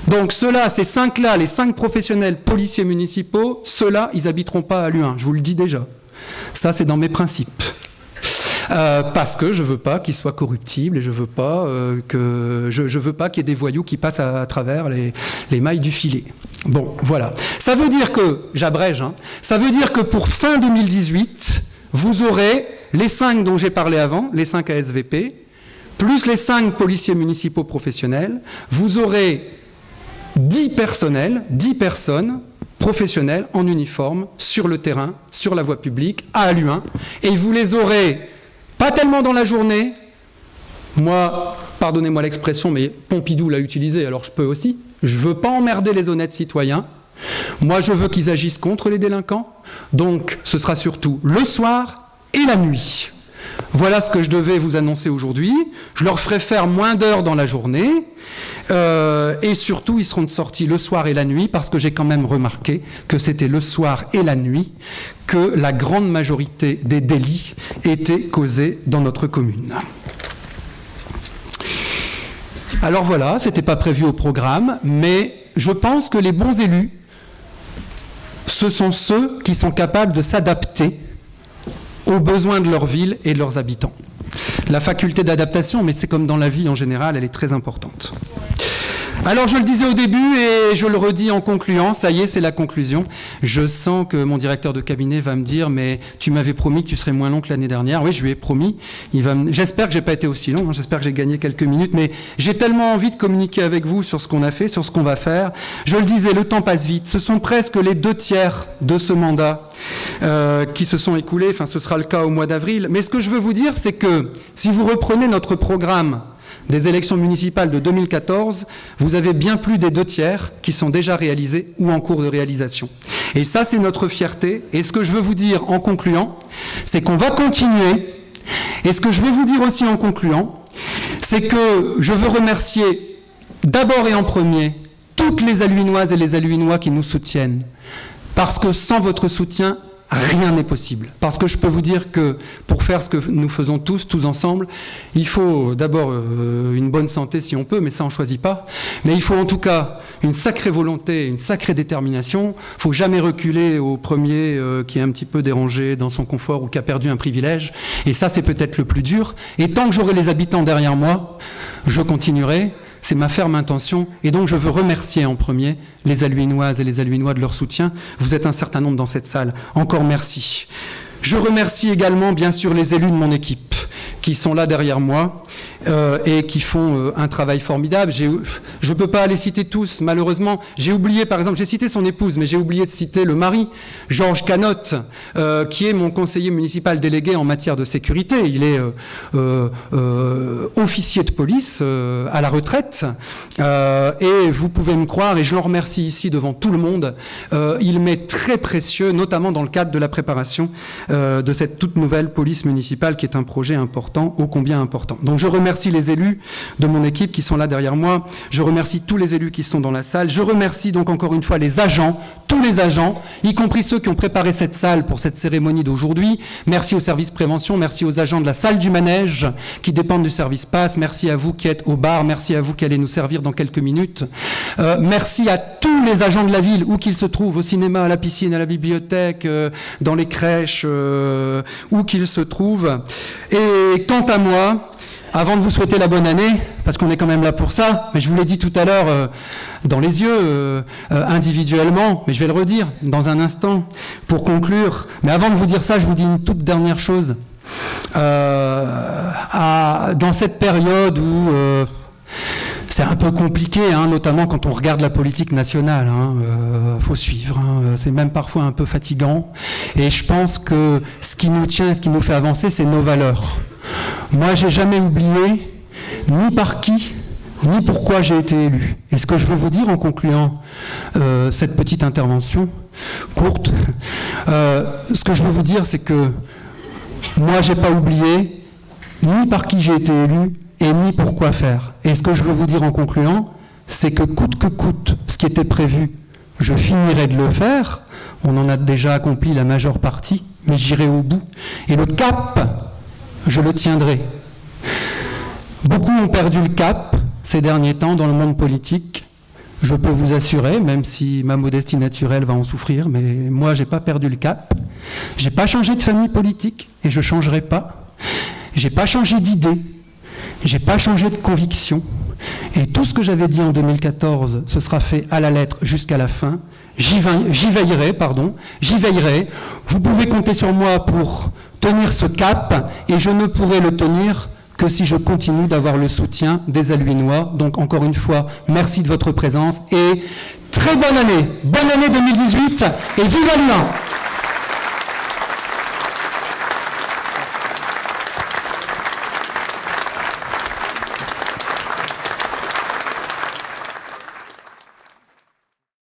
Donc ceux-là, ces 5-là, les 5 professionnels policiers municipaux, ceux-là, ils habiteront pas à Halluin, je vous le dis déjà. Ça, c'est dans mes principes. parce que je veux pas qu'il soit corruptible et je veux pas qu'il y ait des voyous qui passent à travers les mailles du filet. Bon, voilà. Ça veut dire que, j'abrège, hein, ça veut dire que pour fin 2018, vous aurez les 5 dont j'ai parlé avant, les 5 ASVP, plus les 5 policiers municipaux professionnels, vous aurez 10 personnes professionnels en uniforme sur le terrain, sur la voie publique, à Halluin, et vous les aurez pas tellement dans la journée. Moi, pardonnez-moi l'expression, mais Pompidou l'a utilisé, alors je peux aussi. Je veux pas emmerder les honnêtes citoyens. Moi, je veux qu'ils agissent contre les délinquants. Donc, ce sera surtout le soir et la nuit. Voilà ce que je devais vous annoncer aujourd'hui. Je leur ferai faire moins d'heures dans la journée. Et surtout, ils seront de sortie le soir et la nuit, parce que j'ai quand même remarqué que c'était le soir et la nuit que la grande majorité des délits étaient causés dans notre commune. Alors voilà, ce n'était pas prévu au programme, mais je pense que les bons élus, ce sont ceux qui sont capables de s'adapter aux besoins de leur ville et de leurs habitants. La faculté d'adaptation, mais c'est comme dans la vie en général, elle est très importante. Alors je le disais au début et je le redis en concluant, ça y est, c'est la conclusion. Je sens que mon directeur de cabinet va me dire, mais tu m'avais promis que tu serais moins long que l'année dernière. Oui, je lui ai promis. J'espère que j'ai pas été aussi long, hein. J'espère que j'ai gagné quelques minutes, mais j'ai tellement envie de communiquer avec vous sur ce qu'on a fait, sur ce qu'on va faire. Je le disais, le temps passe vite. Ce sont presque les 2/3 de ce mandat qui se sont écoulés. Enfin, ce sera le cas au mois d'avril. Mais ce que je veux vous dire, c'est que si vous reprenez notre programme des élections municipales de 2014, vous avez bien plus des 2/3 qui sont déjà réalisés ou en cours de réalisation. Et ça, c'est notre fierté. Et ce que je veux vous dire en concluant, c'est qu'on va continuer. Et ce que je veux vous dire aussi en concluant, c'est que je veux remercier d'abord et en premier toutes les Halluinoises et les Halluinois qui nous soutiennent. Parce que sans votre soutien, rien n'est possible. Parce que je peux vous dire que pour faire ce que nous faisons tous ensemble, il faut d'abord une bonne santé si on peut, mais ça on ne choisit pas. Mais il faut en tout cas une sacrée volonté, une sacrée détermination. Il ne faut jamais reculer au premier qui est un petit peu dérangé dans son confort ou qui a perdu un privilège. Et ça, c'est peut-être le plus dur. Et tant que j'aurai les habitants derrière moi, je continuerai. C'est ma ferme intention, et donc je veux remercier en premier les Halluinoises et les Halluinois de leur soutien. Vous êtes un certain nombre dans cette salle. Encore merci. Je remercie également, bien sûr, les élus de mon équipe qui sont là derrière moi et qui font un travail formidable. Je ne peux pas les citer tous, malheureusement. J'ai oublié, par exemple, j'ai cité son épouse, mais j'ai oublié de citer le mari, Georges Canotte, qui est mon conseiller municipal délégué en matière de sécurité. Il est officier de police à la retraite. Et vous pouvez me croire, et je le remercie ici devant tout le monde, il m'est très précieux, notamment dans le cadre de la préparation de cette toute nouvelle police municipale qui est un projet important, ô combien important. Donc je remercie les élus de mon équipe qui sont là derrière moi, je remercie tous les élus qui sont dans la salle, je remercie donc encore une fois les agents, tous les agents, y compris ceux qui ont préparé cette salle pour cette cérémonie d'aujourd'hui. Merci au service prévention, merci aux agents de la salle du manège qui dépendent du service passe, merci à vous qui êtes au bar, merci à vous qui allez nous servir dans quelques minutes, merci à tous les agents de la ville, où qu'ils se trouvent, au cinéma, à la piscine, à la bibliothèque, dans les crèches, où qu'ils se trouvent. Et quant à moi, avant de vous souhaiter la bonne année, parce qu'on est quand même là pour ça, mais je vous l'ai dit tout à l'heure dans les yeux, individuellement, mais je vais le redire dans un instant pour conclure. Mais avant de vous dire ça, je vous dis une toute dernière chose. Dans cette période où c'est un peu compliqué, hein, notamment quand on regarde la politique nationale. Faut suivre, hein, c'est même parfois un peu fatigant. Et je pense que ce qui nous tient, ce qui nous fait avancer, c'est nos valeurs. Moi, j'ai jamais oublié ni par qui, ni pourquoi j'ai été élu. Et ce que je veux vous dire en concluant cette petite intervention courte, ce que je veux vous dire, c'est que moi, j'ai pas oublié ni par qui j'ai été élu, et ni pourquoi faire. Et ce que je veux vous dire en concluant, c'est que coûte, ce qui était prévu, je finirai de le faire. On en a déjà accompli la majeure partie, mais j'irai au bout. Et le cap, je le tiendrai. Beaucoup ont perdu le cap ces derniers temps dans le monde politique. Je peux vous assurer, même si ma modestie naturelle va en souffrir, mais moi, j'ai pas perdu le cap. J'ai pas changé de famille politique et je changerai pas. J'ai pas changé d'idée, j'ai pas changé de conviction. Et tout ce que j'avais dit en 2014, ce sera fait à la lettre jusqu'à la fin. J'y veillerai. Vous pouvez compter sur moi pour tenir ce cap, et je ne pourrai le tenir que si je continue d'avoir le soutien des Aluinois. Donc encore une fois, merci de votre présence et très bonne année. Bonne année 2018 et vive Aluin!